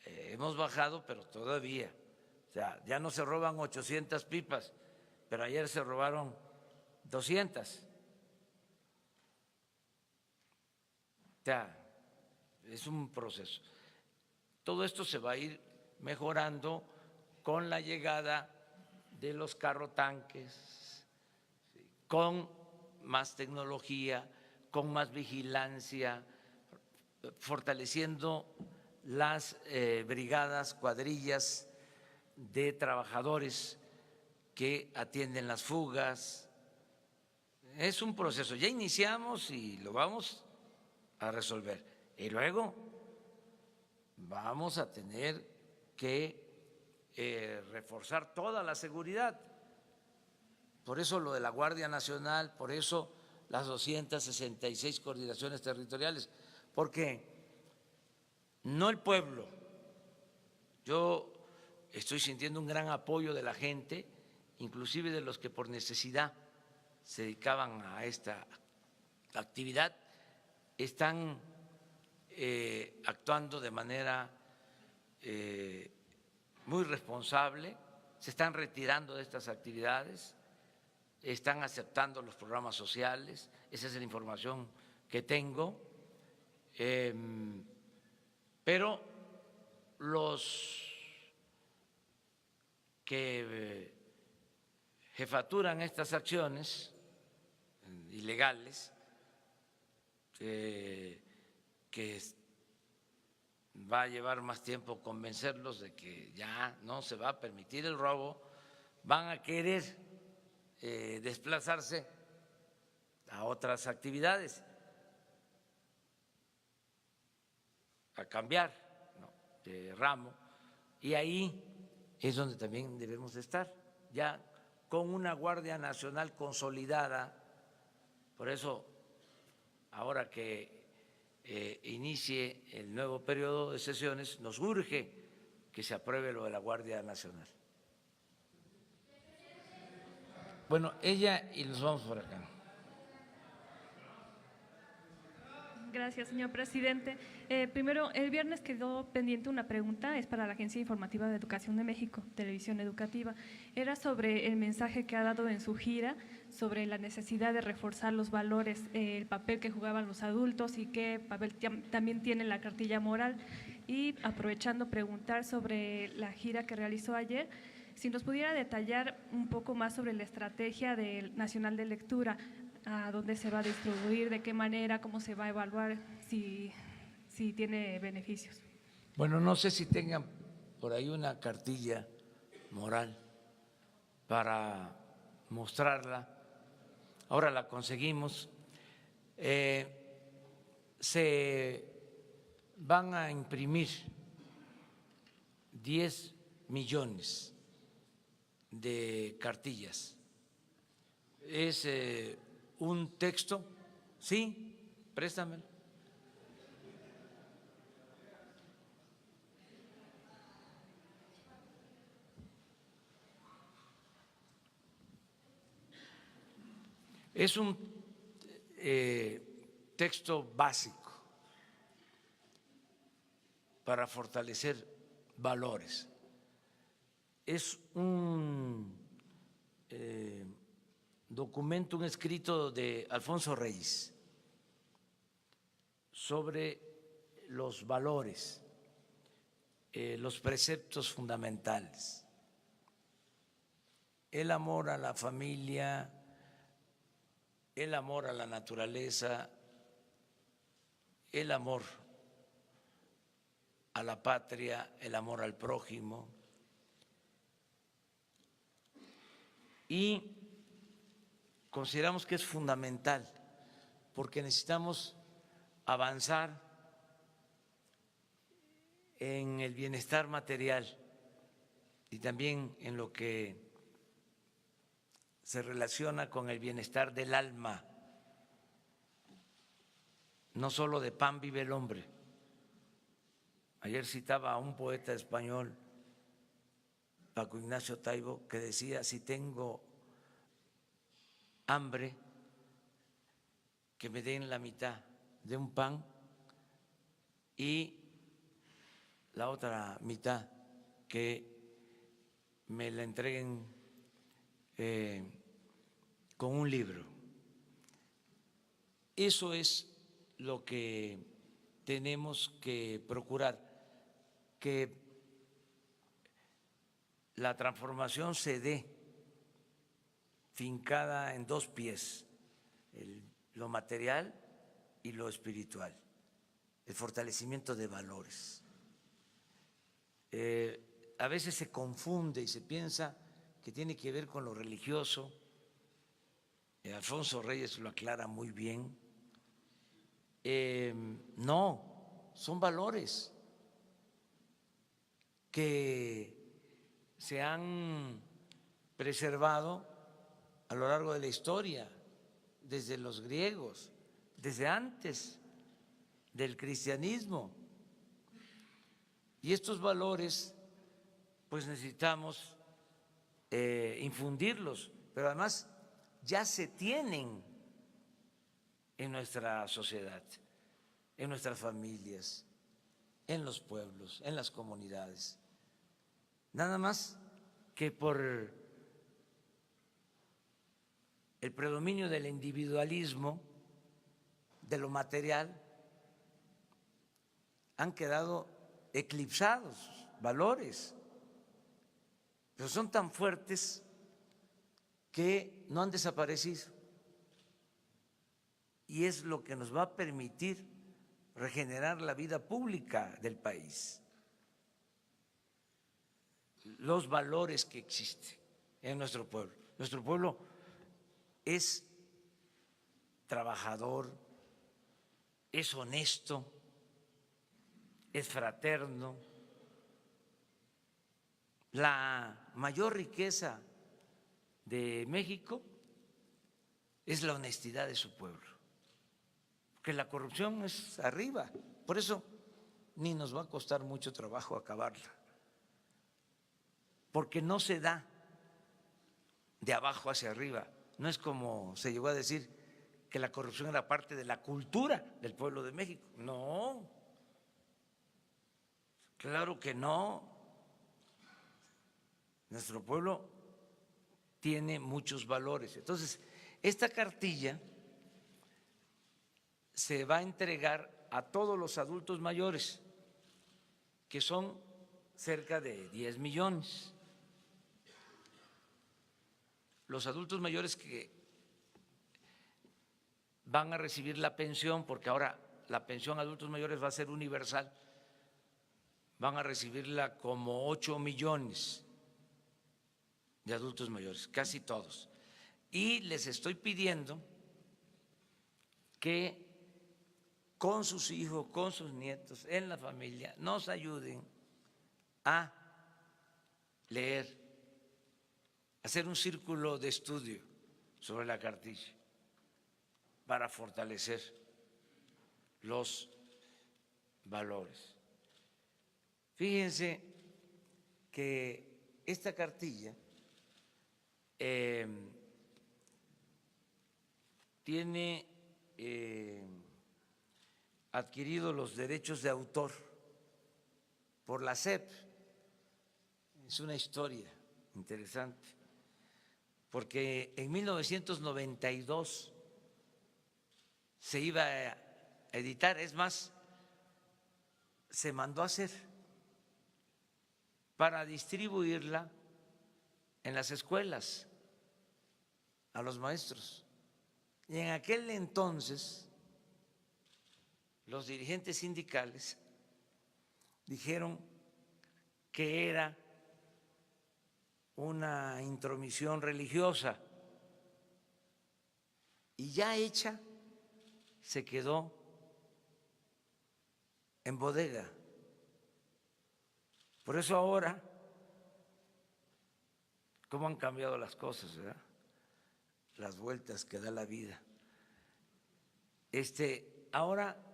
Hemos bajado, pero todavía. O sea, ya no se roban 800 pipas, pero ayer se robaron 200. O sea, es un proceso. Todo esto se va a ir mejorando con la llegada de los carrotanques, con más tecnología, con más vigilancia, fortaleciendo las brigadas, cuadrillas de trabajadores que atienden las fugas. Es un proceso. Ya iniciamos y lo vamos a resolver. Y luego vamos a tener que reforzar toda la seguridad. Por eso lo de la Guardia Nacional, por eso las 266 coordinaciones territoriales, porque no el pueblo. Yo estoy sintiendo un gran apoyo de la gente, inclusive de los que por necesidad se dedicaban a esta actividad, están actuando de manera muy responsable, se están retirando de estas actividades, están aceptando los programas sociales, esa es la información que tengo, pero los que jefaturan estas acciones ilegales, que va a llevar más tiempo convencerlos de que ya no se va a permitir el robo, van a querer desplazarse a otras actividades, a cambiar de ramo, y ahí es donde también debemos de estar, ya con una Guardia Nacional consolidada. Por eso, ahora que inicie el nuevo periodo de sesiones, nos urge que se apruebe lo de la Guardia Nacional. Bueno, ella y nos vamos por acá. Gracias, señor presidente. Primero, el viernes quedó pendiente una pregunta, es para la Agencia Informativa de Educación de México, Televisión Educativa. Era sobre el mensaje que ha dado en su gira, sobre la necesidad de reforzar los valores, el papel que jugaban los adultos y qué papel también tiene la cartilla moral. Y aprovechando, preguntar sobre la gira que realizó ayer, si nos pudiera detallar un poco más sobre la estrategia del Nacional de Lectura, a dónde se va a distribuir, de qué manera, cómo se va a evaluar, si tiene beneficios. Bueno, no sé si tengan por ahí una cartilla moral para mostrarla. Ahora la conseguimos. Se van a imprimir 10 millones de cartillas. Es un texto, sí, préstamelo. Es un texto básico para fortalecer valores. Es un documento, un escrito de Alfonso Reyes sobre los valores, los preceptos fundamentales, el amor a la familia, el amor a la naturaleza, el amor a la patria, el amor al prójimo, y consideramos que es fundamental porque necesitamos avanzar en el bienestar material y también en lo que se relaciona con el bienestar del alma. No solo de pan vive el hombre. Ayer citaba a un poeta español, Paco Ignacio Taibo, que decía: si tengo hambre, que me den la mitad de un pan y la otra mitad que me la entreguen con un libro. Eso es lo que tenemos que procurar, que la transformación se dé fincada en dos pies, lo material y lo espiritual, el fortalecimiento de valores. A veces se confunde y se piensa que tiene que ver con lo religioso. Alfonso Reyes lo aclara muy bien. No, son valores que se han preservado a lo largo de la historia, desde los griegos, desde antes del cristianismo. Y estos valores, pues necesitamos infundirlos, pero además ya se tienen en nuestra sociedad, en nuestras familias, en los pueblos, en las comunidades. Nada más que por el predominio del individualismo, de lo material, han quedado eclipsados valores, pero son tan fuertes que no han desaparecido. Y es lo que nos va a permitir regenerar la vida pública del país. Los valores que existen en nuestro pueblo. Nuestro pueblo es trabajador, es honesto, es fraterno. La mayor riqueza de México es la honestidad de su pueblo, porque la corrupción es arriba, por eso ni nos va a costar mucho trabajo acabarla, porque no se da de abajo hacia arriba. No es como se llegó a decir que la corrupción era parte de la cultura del pueblo de México. No, claro que no. Nuestro pueblo tiene muchos valores. Entonces, esta cartilla se va a entregar a todos los adultos mayores, que son cerca de 10 millones. Los adultos mayores que van a recibir la pensión, porque ahora la pensión a adultos mayores va a ser universal, van a recibirla como 8 millones de adultos mayores, casi todos. Y les estoy pidiendo que con sus hijos, con sus nietos, en la familia, nos ayuden a leer, hacer un círculo de estudio sobre la cartilla para fortalecer los valores. Fíjense que esta cartilla tiene adquirido los derechos de autor por la SEP. Es una historia interesante, porque en 1992 se iba a editar, es más, se mandó a hacer para distribuirla en las escuelas a los maestros. Y en aquel entonces los dirigentes sindicales dijeron que era una intromisión religiosa y ya hecha se quedó en bodega. Por eso ahora, cómo han cambiado las cosas, ¿verdad? Las vueltas que da la vida. Ahora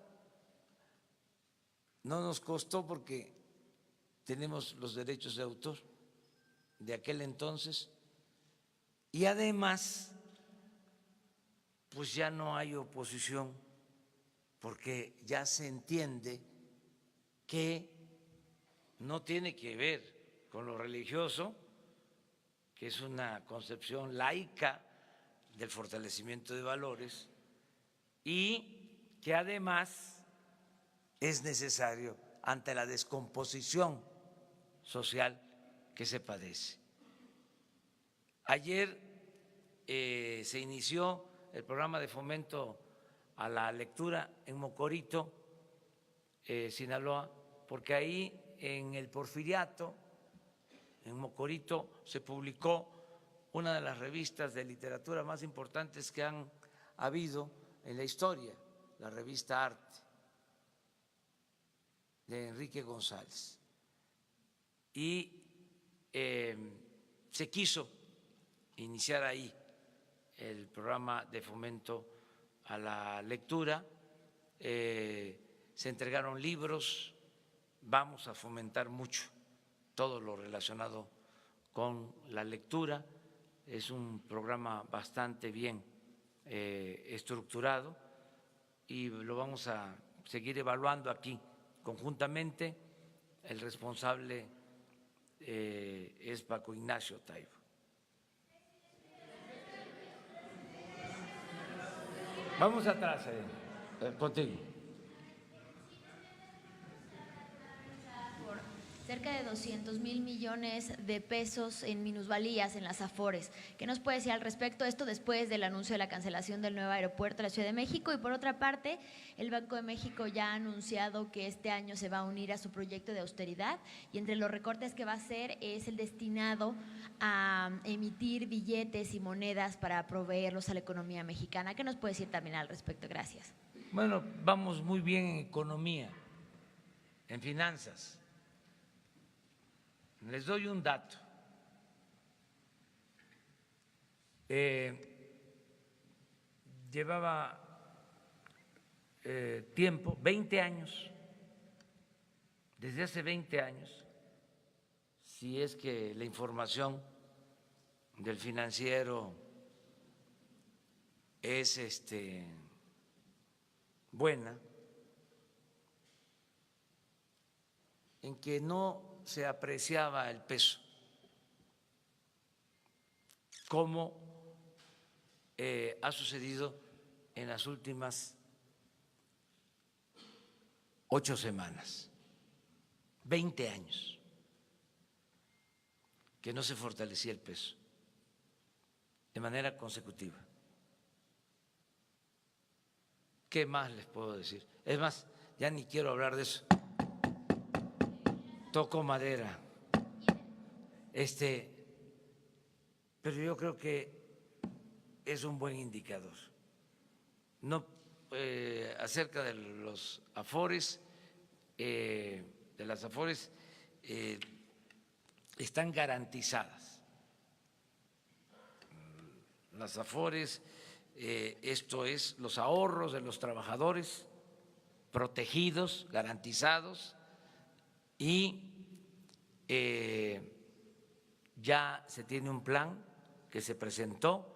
no nos costó porque tenemos los derechos de autor de aquel entonces y además pues ya no hay oposición porque ya se entiende que no tiene que ver con lo religioso, que es una concepción laica del fortalecimiento de valores y que además es necesario ante la descomposición social que se padece. Ayer se inició el programa de fomento a la lectura en Mocorito, Sinaloa, porque ahí en el Porfiriato, en Mocorito, se publicó una de las revistas de literatura más importantes que han habido en la historia, la revista Arte, de Enrique González. Y se quiso iniciar ahí el programa de fomento a la lectura, se entregaron libros, vamos a fomentar mucho todo lo relacionado con la lectura, es un programa bastante bien estructurado y lo vamos a seguir evaluando aquí conjuntamente. El responsable es Paco Ignacio Taibo. Vamos atrás, contigo. Cerca de 200,000 millones de pesos en minusvalías en las Afores. ¿Qué nos puede decir al respecto? Esto después del anuncio de la cancelación del nuevo aeropuerto de la Ciudad de México. Y por otra parte, el Banco de México ya ha anunciado que este año se va a unir a su proyecto de austeridad y entre los recortes que va a hacer es el destinado a emitir billetes y monedas para proveerlos a la economía mexicana. ¿Qué nos puede decir también al respecto? Gracias. Bueno, vamos muy bien en economía, en finanzas. Les doy un dato. Llevaba tiempo, 20 años, desde hace 20 años, si es que la información del Financiero es buena, en que no se apreciaba el peso, como ha sucedido en las últimas 8 semanas, 20 años, que no se fortalecía el peso de manera consecutiva. ¿Qué más les puedo decir? Es más, ya ni quiero hablar de eso. Toco madera. Pero yo creo que es un buen indicador. No, acerca de los Afores, están garantizadas. Las Afores, esto es los ahorros de los trabajadores protegidos, garantizados, y ya se tiene un plan que se presentó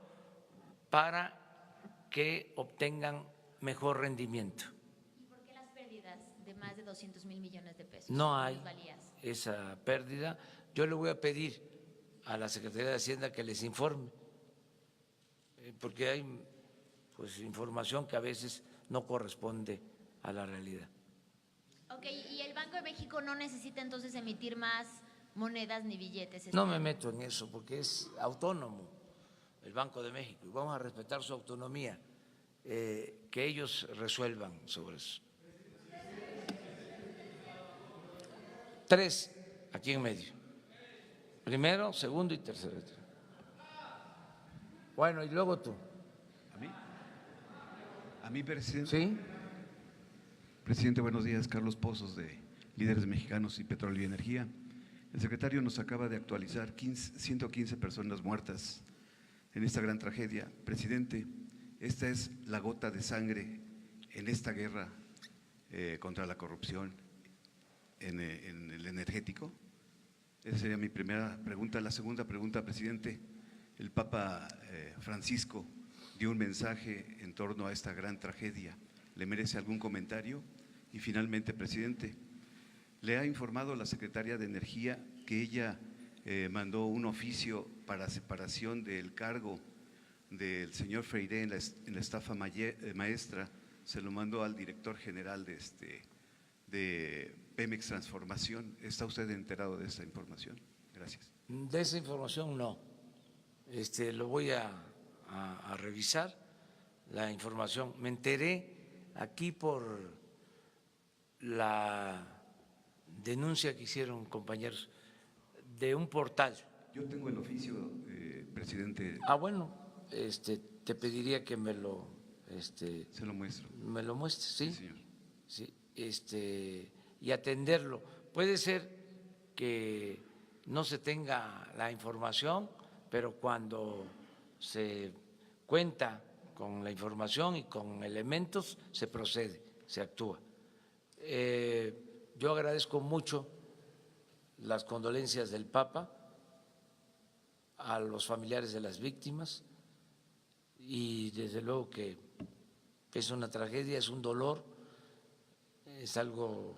para que obtengan mejor rendimiento. ¿Y por qué las pérdidas de más de 200,000 millones de pesos? No hay esa pérdida. Yo le voy a pedir a la Secretaría de Hacienda que les informe, porque hay pues información que a veces no corresponde a la realidad. Ok, ¿y el Banco de México no necesita entonces emitir más monedas ni billetes? No me meto en eso porque es autónomo el Banco de México y vamos a respetar su autonomía, que ellos resuelvan sobre eso. 3 aquí en medio. Primero, segundo y tercero. Bueno, y luego tú. ¿A mí, presidente? Sí. Presidente, buenos días. Carlos Pozos, de Líderes Mexicanos y Petróleo y Energía. El secretario nos acaba de actualizar 115 personas muertas en esta gran tragedia. Presidente, esta es la gota de sangre en esta guerra contra la corrupción en el energético. Esa sería mi primera pregunta. La segunda pregunta, presidente, el Papa Francisco dio un mensaje en torno a esta gran tragedia. ¿Le merece algún comentario? Y finalmente, presidente, le ha informado la secretaria de Energía que ella mandó un oficio para separación del cargo del señor Freire en la estafa maestra. Se lo mandó al director general de Pemex Transformación. ¿Está usted enterado de esta información? Gracias. De esa información no. Lo voy a revisar, la información. Me enteré aquí por la denuncia que hicieron compañeros de un portal. Yo tengo el oficio, presidente. Bueno, te pediría que me lo… se lo muestro. Me lo muestres, ¿sí? Sí, señor. Sí, y atenderlo. Puede ser que no se tenga la información, pero cuando se cuenta con la información y con elementos, se procede, se actúa. Yo agradezco mucho las condolencias del Papa a los familiares de las víctimas y desde luego que es una tragedia, es un dolor, es algo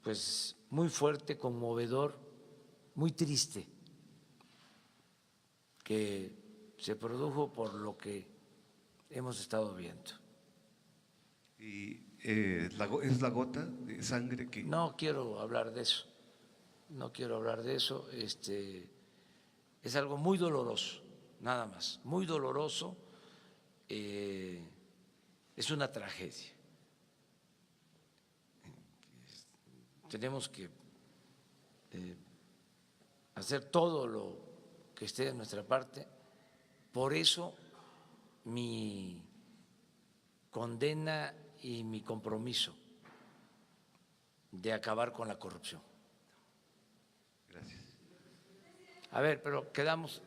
pues muy fuerte, conmovedor, muy triste, que se produjo por lo que hemos estado viendo. ¿Y es la gota de sangre que… No quiero hablar de eso, no quiero hablar de eso, es algo muy doloroso, nada más, muy doloroso, es una tragedia. Tenemos que hacer todo lo que esté de nuestra parte. Por eso mi condena y mi compromiso de acabar con la corrupción. Gracias. A ver, pero quedamos.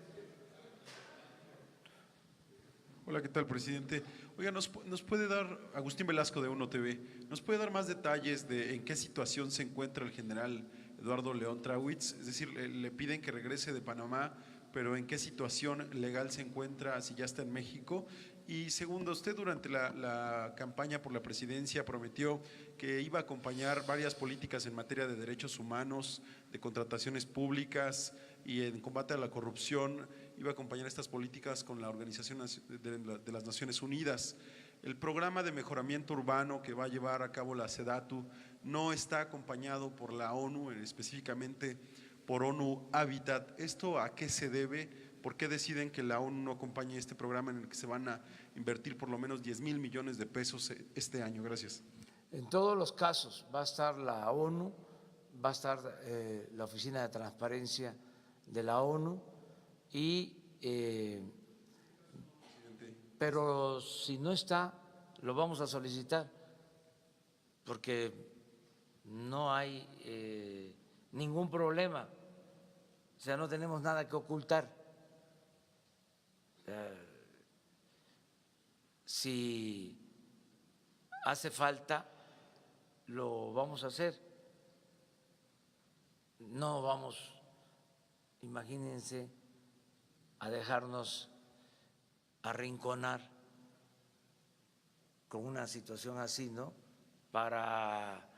Hola, ¿qué tal, presidente? Oiga, ¿nos puede dar, Agustín Velasco de UNO TV, nos puede dar más detalles de en qué situación se encuentra el general Eduardo León Trauitz? Es decir, le piden que regrese de Panamá, pero ¿en qué situación legal se encuentra, si ya está en México? Y segundo, usted durante la campaña por la presidencia prometió que iba a acompañar varias políticas en materia de derechos humanos, de contrataciones públicas y en combate a la corrupción, iba a acompañar estas políticas con la Organización de las Naciones Unidas. El programa de mejoramiento urbano que va a llevar a cabo la SEDATU no está acompañado por la ONU, específicamente por ONU Habitat. ¿Esto a qué se debe? ¿Por qué deciden que la ONU no acompañe este programa en el que se van a invertir por lo menos 10,000 millones de pesos este año? Gracias. En todos los casos va a estar la ONU, va a estar la Oficina de Transparencia de la ONU pero si no está, lo vamos a solicitar porque no hay ningún problema, o sea, no tenemos nada que ocultar. Si hace falta, lo vamos a hacer. No vamos, imagínense, a dejarnos arrinconar con una situación así, ¿no? Para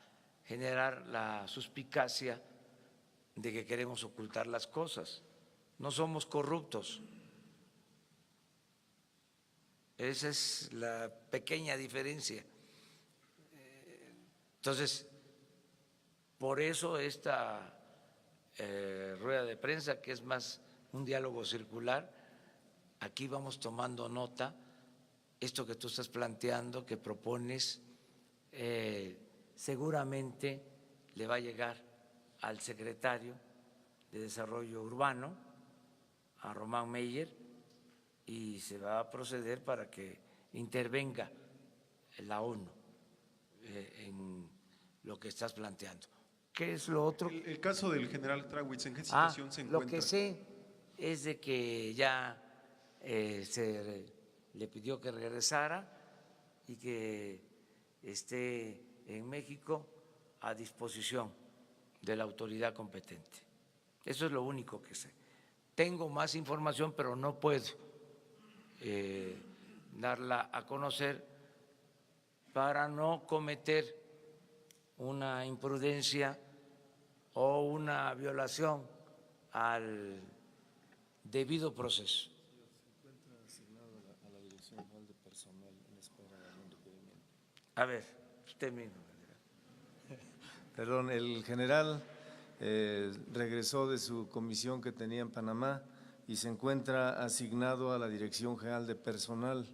generar la suspicacia de que queremos ocultar las cosas. No somos corruptos. Esa es la pequeña diferencia. Entonces, por eso esta rueda de prensa, que es más un diálogo circular, aquí vamos tomando nota, esto que tú estás planteando, que propones, seguramente le va a llegar al secretario de Desarrollo Urbano, a Román Meyer, y se va a proceder para que intervenga la ONU en lo que estás planteando. ¿Qué es lo otro? El caso del general Trawitz, ¿en qué situación se encuentra? Lo que sé es de que ya se le pidió que regresara y que esté en México a disposición de la autoridad competente. Eso es lo único que sé. Tengo más información, pero no puedo darla a conocer para no cometer una imprudencia o una violación al debido proceso. A ver, usted mismo. Perdón, el general regresó de su comisión que tenía en Panamá y se encuentra asignado a la Dirección General de Personal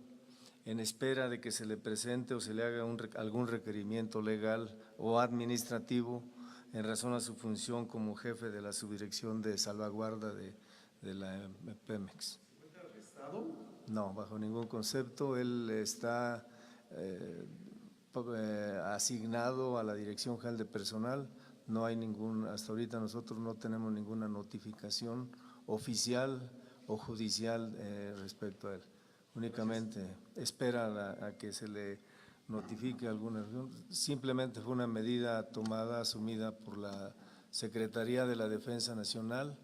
en espera de que se le presente o se le haga algún requerimiento legal o administrativo en razón a su función como jefe de la subdirección de salvaguarda de la Pemex. ¿Se encuentra arrestado? No, bajo ningún concepto. Él está asignado a la Dirección General de Personal. No hay hasta ahorita nosotros no tenemos ninguna notificación oficial o judicial respecto a él. Únicamente espera a que se le notifique alguna. Simplemente fue una medida asumida por la Secretaría de la Defensa Nacional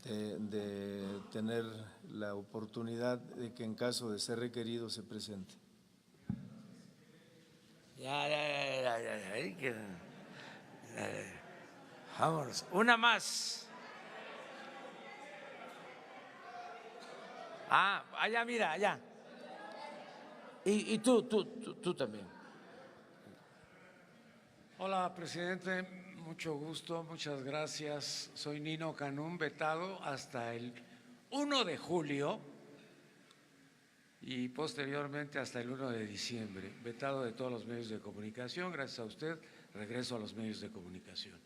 de tener la oportunidad de que en caso de ser requerido se presente. Ya. Vámonos. Una más. Allá, mira, allá. Y tú también. Hola, presidente. Mucho gusto, muchas gracias. Soy Nino Canún, vetado hasta el 1 de julio y posteriormente hasta el 1 de diciembre. Vetado de todos los medios de comunicación. Gracias a usted, regreso a los medios de comunicación.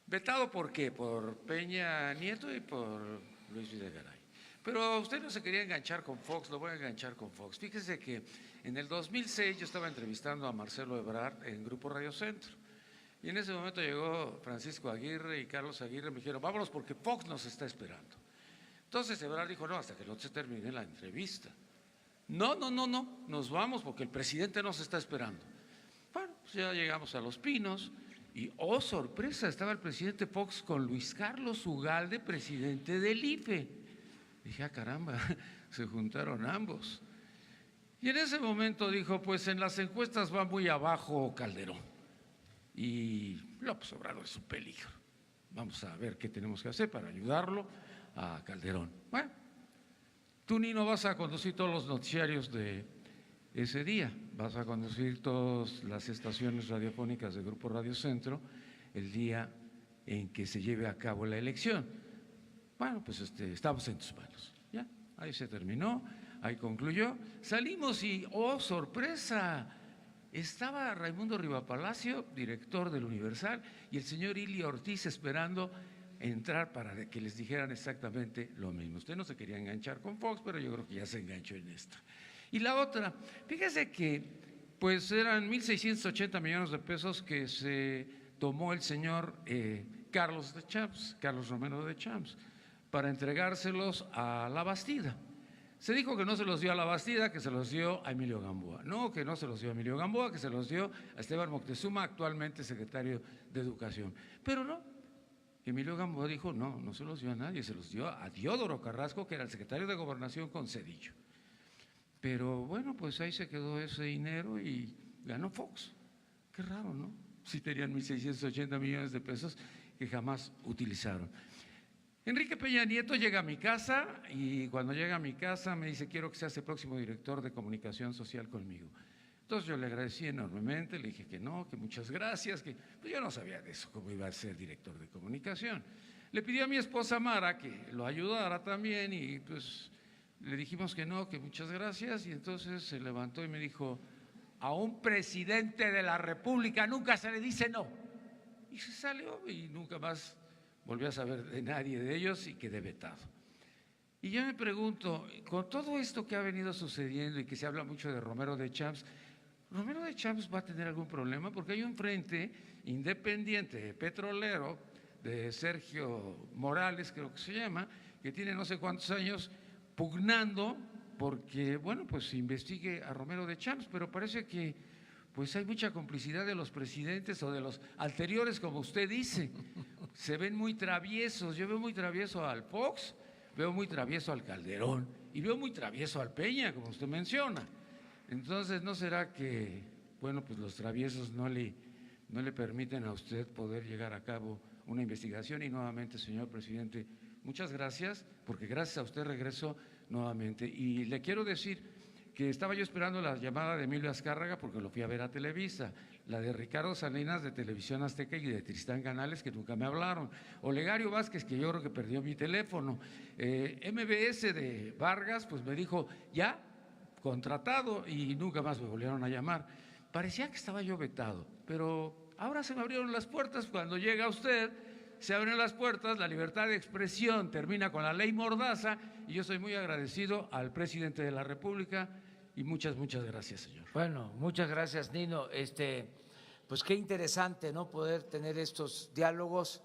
Vetado, ¿por qué? Por Peña Nieto y por Luis Videgaray. Pero usted no se quería enganchar con Fox, lo voy a enganchar con Fox. Fíjese que en el 2006 yo estaba entrevistando a Marcelo Ebrard en Grupo Radio Centro. Y en ese momento llegó Francisco Aguirre y Carlos Aguirre, me dijeron, vámonos porque Fox nos está esperando. Entonces Ebrard dijo, no, hasta que no se termine la entrevista. No, nos vamos porque el presidente nos está esperando. Bueno, pues ya llegamos a Los Pinos y, oh sorpresa, estaba el presidente Fox con Luis Carlos Ugalde, presidente del IFE. Dije, caramba, se juntaron ambos. Y en ese momento dijo, pues en las encuestas va muy abajo Calderón. Y López Obrador es un peligro. Vamos a ver qué tenemos que hacer para ayudarlo a Calderón. Bueno, tú, Nino, vas a conducir todos los noticiarios de ese día, vas a conducir todas las estaciones radiofónicas de Grupo Radio Centro el día en que se lleve a cabo la elección. Bueno, pues estamos en tus manos. Ya, ahí se terminó, ahí concluyó. Salimos y, oh sorpresa, estaba Raimundo Rivapalacio, director del Universal, y el señor Ili Ortiz esperando entrar para que les dijeran exactamente lo mismo. Usted no se quería enganchar con Fox, pero yo creo que ya se enganchó en esta. Y la otra, fíjese que pues eran 1.680 millones de pesos que se tomó el señor Carlos Romero de Champs, para entregárselos a La Bastida. Se dijo que no se los dio a La Bastida, que se los dio a Emilio Gamboa. No, que no se los dio a Emilio Gamboa, que se los dio a Esteban Moctezuma, actualmente secretario de Educación. Pero no, Emilio Gamboa dijo, no se los dio a nadie, se los dio a Diodoro Carrasco, que era el secretario de Gobernación con Zedillo. Pero bueno, pues ahí se quedó ese dinero y ganó Fox. Qué raro, ¿no? Sí tenían 1.680 millones de pesos que jamás utilizaron. Enrique Peña Nieto llega a mi casa y cuando llega a mi casa me dice, quiero que seas el próximo director de comunicación social conmigo. Entonces yo le agradecí enormemente, le dije que no, que muchas gracias, que pues yo no sabía de eso, cómo iba a ser director de comunicación. Le pidió a mi esposa Mara que lo ayudara también y pues le dijimos que no, que muchas gracias, y entonces se levantó y me dijo, a un presidente de la República nunca se le dice no. y se salió y nunca más volví a saber de nadie de ellos y quedé vetado. Y yo me pregunto, con todo esto que ha venido sucediendo y que se habla mucho de Romero de Champs, ¿Romero de Champs va a tener algún problema? Porque hay un frente independiente petrolero de Sergio Morales, creo que se llama, que tiene no sé cuántos años pugnando porque, bueno, pues se investigue a Romero de Champs, pero parece que pues hay mucha complicidad de los presidentes o de los anteriores, como usted dice. Se ven muy traviesos. Yo veo muy travieso al Fox, veo muy travieso al Calderón y veo muy travieso al Peña, como usted menciona. Entonces, ¿no será que, bueno, pues los traviesos no le permiten a usted poder llegar a cabo una investigación? Y nuevamente, señor presidente, muchas gracias, porque gracias a usted regreso nuevamente. Y le quiero decir que estaba yo esperando la llamada de Emilio Azcárraga porque lo fui a ver a Televisa, la de Ricardo Salinas de Televisión Azteca y de Tristán Canales, que nunca me hablaron, Olegario Vázquez, que yo creo que perdió mi teléfono, MBS de Vargas, pues me dijo, ya, contratado, y nunca más me volvieron a llamar. Parecía que estaba yo vetado, pero ahora se me abrieron las puertas. Cuando llega usted, se abren las puertas, la libertad de expresión termina con la ley Mordaza, y yo soy muy agradecido al presidente de la República. Y muchas gracias, señor. Bueno, muchas gracias, Nino. Pues qué interesante, ¿no?, poder tener estos diálogos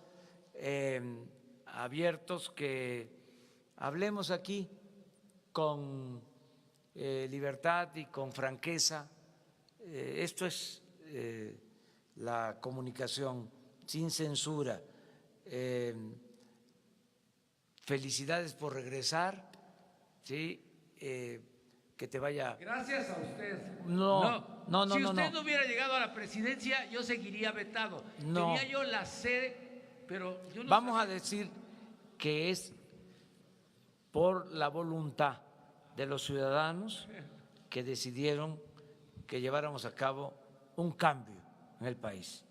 abiertos, que hablemos aquí con libertad y con franqueza. Esto es la comunicación sin censura. Felicidades por regresar, ¿sí? Que te vaya. Gracias a usted. No. Si usted no hubiera llegado a la presidencia, yo seguiría vetado. No. Tenía yo la sede, pero yo no Vamos a decir que es por la voluntad de los ciudadanos que decidieron que lleváramos a cabo un cambio en el país.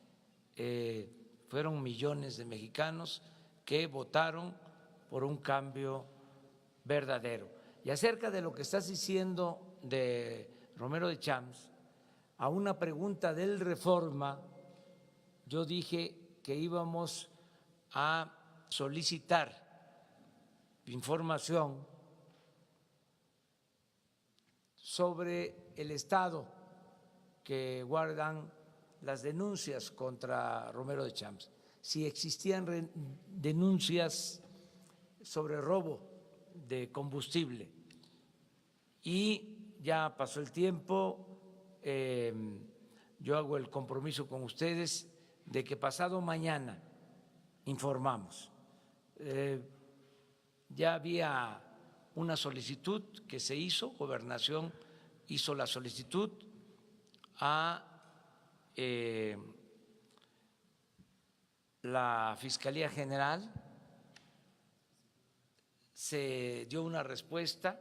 Fueron millones de mexicanos que votaron por un cambio verdadero. Y acerca de lo que estás diciendo de Romero de Champs, a una pregunta del Reforma, yo dije que íbamos a solicitar información sobre el estado que guardan las denuncias contra Romero de Champs, si existían denuncias sobre robo de combustible. Y ya pasó el tiempo, yo hago el compromiso con ustedes de que pasado mañana informamos. Ya había una solicitud que se hizo, Gobernación hizo la solicitud a la Fiscalía General, se dio una respuesta,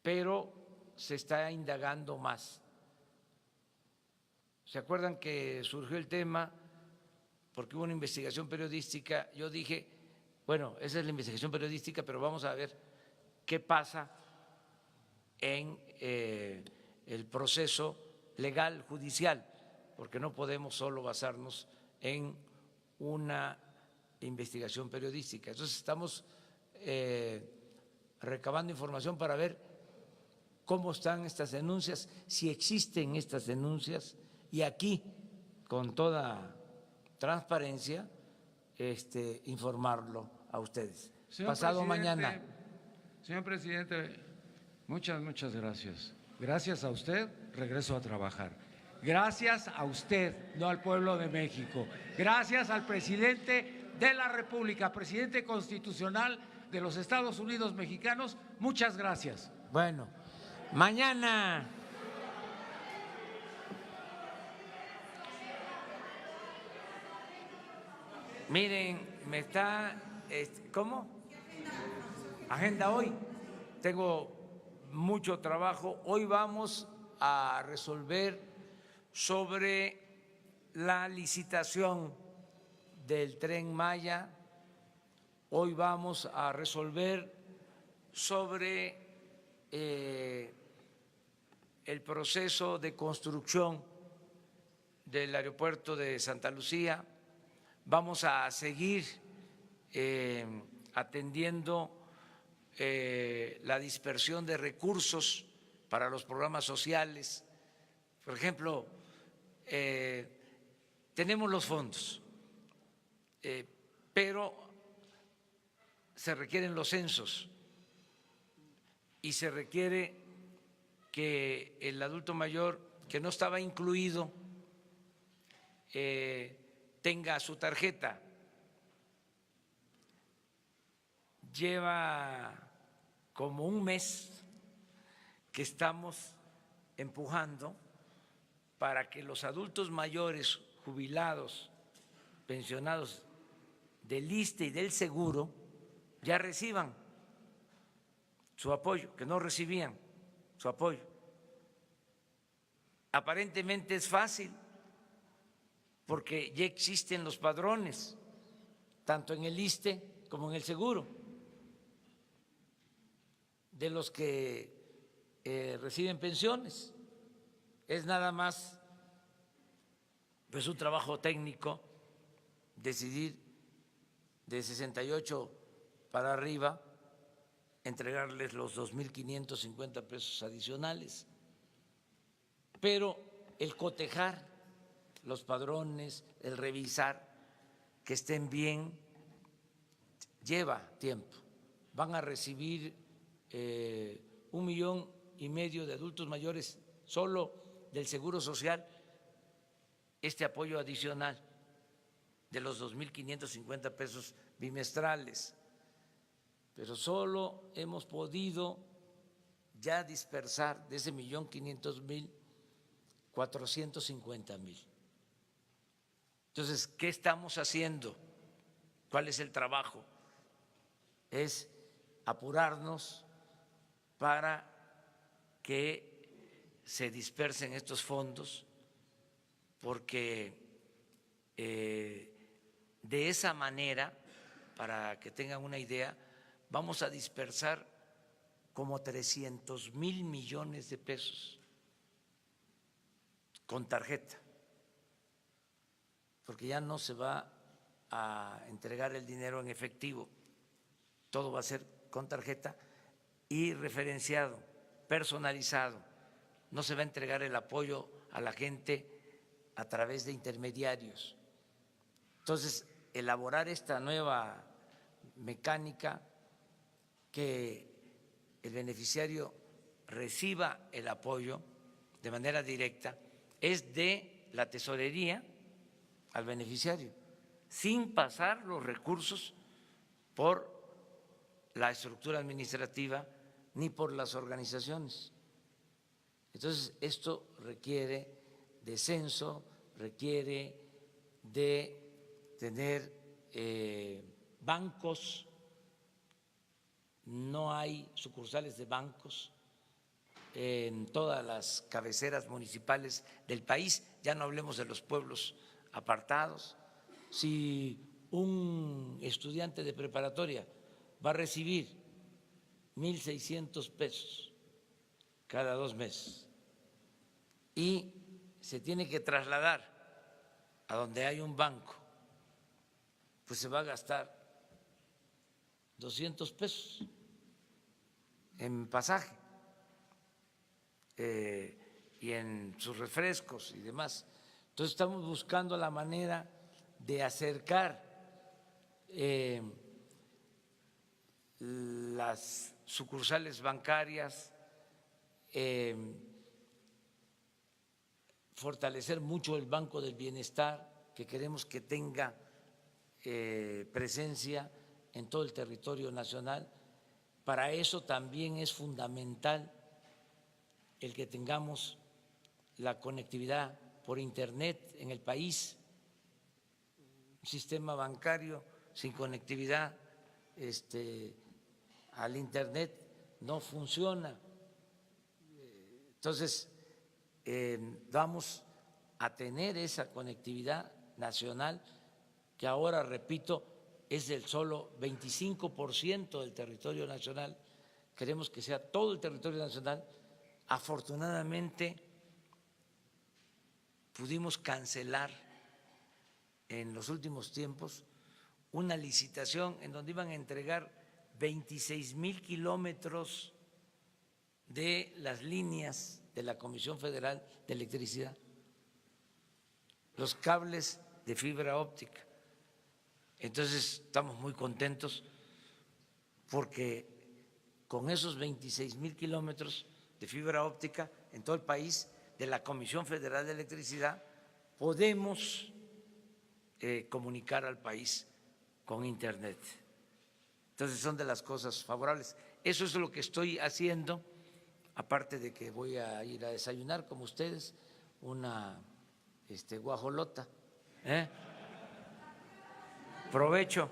pero se está indagando más. ¿Se acuerdan que surgió el tema porque hubo una investigación periodística? Yo dije, bueno, esa es la investigación periodística, pero vamos a ver qué pasa en el proceso legal, judicial, porque no podemos solo basarnos en una investigación periodística. Entonces estamos recabando información para ver cómo están estas denuncias, si existen estas denuncias, y aquí, con toda transparencia, informarlo a ustedes. Pasado mañana. Señor presidente, muchas gracias. Gracias a usted, regreso a trabajar. Gracias a usted, no al pueblo de México. Gracias al presidente de la República, presidente constitucional de los Estados Unidos mexicanos. Muchas gracias. Bueno, mañana. Miren, me está, ¿cómo? Agenda hoy. Tengo mucho trabajo. Hoy vamos a resolver sobre la licitación del Tren Maya. Hoy vamos a resolver sobre el proceso de construcción del aeropuerto de Santa Lucía. Vamos a seguir atendiendo la dispersión de recursos para los programas sociales. Por ejemplo, tenemos los fondos, pero se requieren los censos y se requiere que el adulto mayor que no estaba incluido tenga su tarjeta. Lleva como un mes que estamos empujando para que los adultos mayores jubilados, pensionados del ISSSTE y del Seguro ya reciban su apoyo, que no recibían su apoyo. Aparentemente es fácil porque ya existen los padrones, tanto en el ISSSTE como en el Seguro, de los que reciben pensiones. Es nada más pues un trabajo técnico decidir de 68 para arriba entregarles los 2.550 pesos adicionales. Pero el cotejar los padrones, el revisar que estén bien, lleva tiempo. Van a recibir 1,5 millones de adultos mayores solo del Seguro Social este apoyo adicional de los 2.550 pesos bimestrales, pero solo hemos podido ya dispersar de ese 1.500.000 450.000. Entonces, ¿qué estamos haciendo? ¿Cuál es el trabajo? Es apurarnos para que se dispersen estos fondos, porque de esa manera, para que tengan una idea, vamos a dispersar como 300.000 millones de pesos con tarjeta, porque ya no se va a entregar el dinero en efectivo, todo va a ser con tarjeta y referenciado, personalizado. No se va a entregar el apoyo a la gente a través de intermediarios. Entonces, elaborar esta nueva mecánica, que el beneficiario reciba el apoyo de manera directa, es de la tesorería al beneficiario, sin pasar los recursos por la estructura administrativa ni por las organizaciones. Entonces, esto requiere de censo, requiere de tener bancos. No hay sucursales de bancos en todas las cabeceras municipales del país, ya no hablemos de los pueblos apartados. Si un estudiante de preparatoria va a recibir 1.600 pesos cada 2 meses y se tiene que trasladar a donde hay un banco, pues se va a gastar 200 pesos en pasaje y en sus refrescos y demás. Entonces estamos buscando la manera de acercar las sucursales bancarias, fortalecer mucho el Banco del Bienestar, que queremos que tenga presencia en todo el territorio nacional. Para eso también es fundamental el que tengamos la conectividad por Internet en el país. Un sistema bancario sin conectividad al Internet no funciona. Entonces, vamos a tener esa conectividad nacional, que ahora, repito, es del solo 25% del territorio nacional. Queremos que sea todo el territorio nacional. Afortunadamente, pudimos cancelar en los últimos tiempos una licitación en donde iban a entregar 26,000 kilómetros de las líneas de la Comisión Federal de Electricidad, los cables de fibra óptica. Entonces estamos muy contentos porque con esos 26,000 kilómetros de fibra óptica en todo el país de la Comisión Federal de Electricidad podemos comunicar al país con Internet. Entonces son de las cosas favorables. Eso es lo que estoy haciendo, aparte de que voy a ir a desayunar como ustedes, una guajolota. Provecho.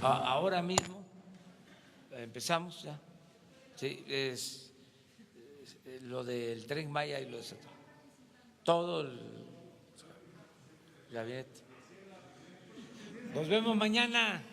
Ahora mismo empezamos ya. Sí, es lo del Tren Maya y lo de todo el gabinete. Nos vemos mañana.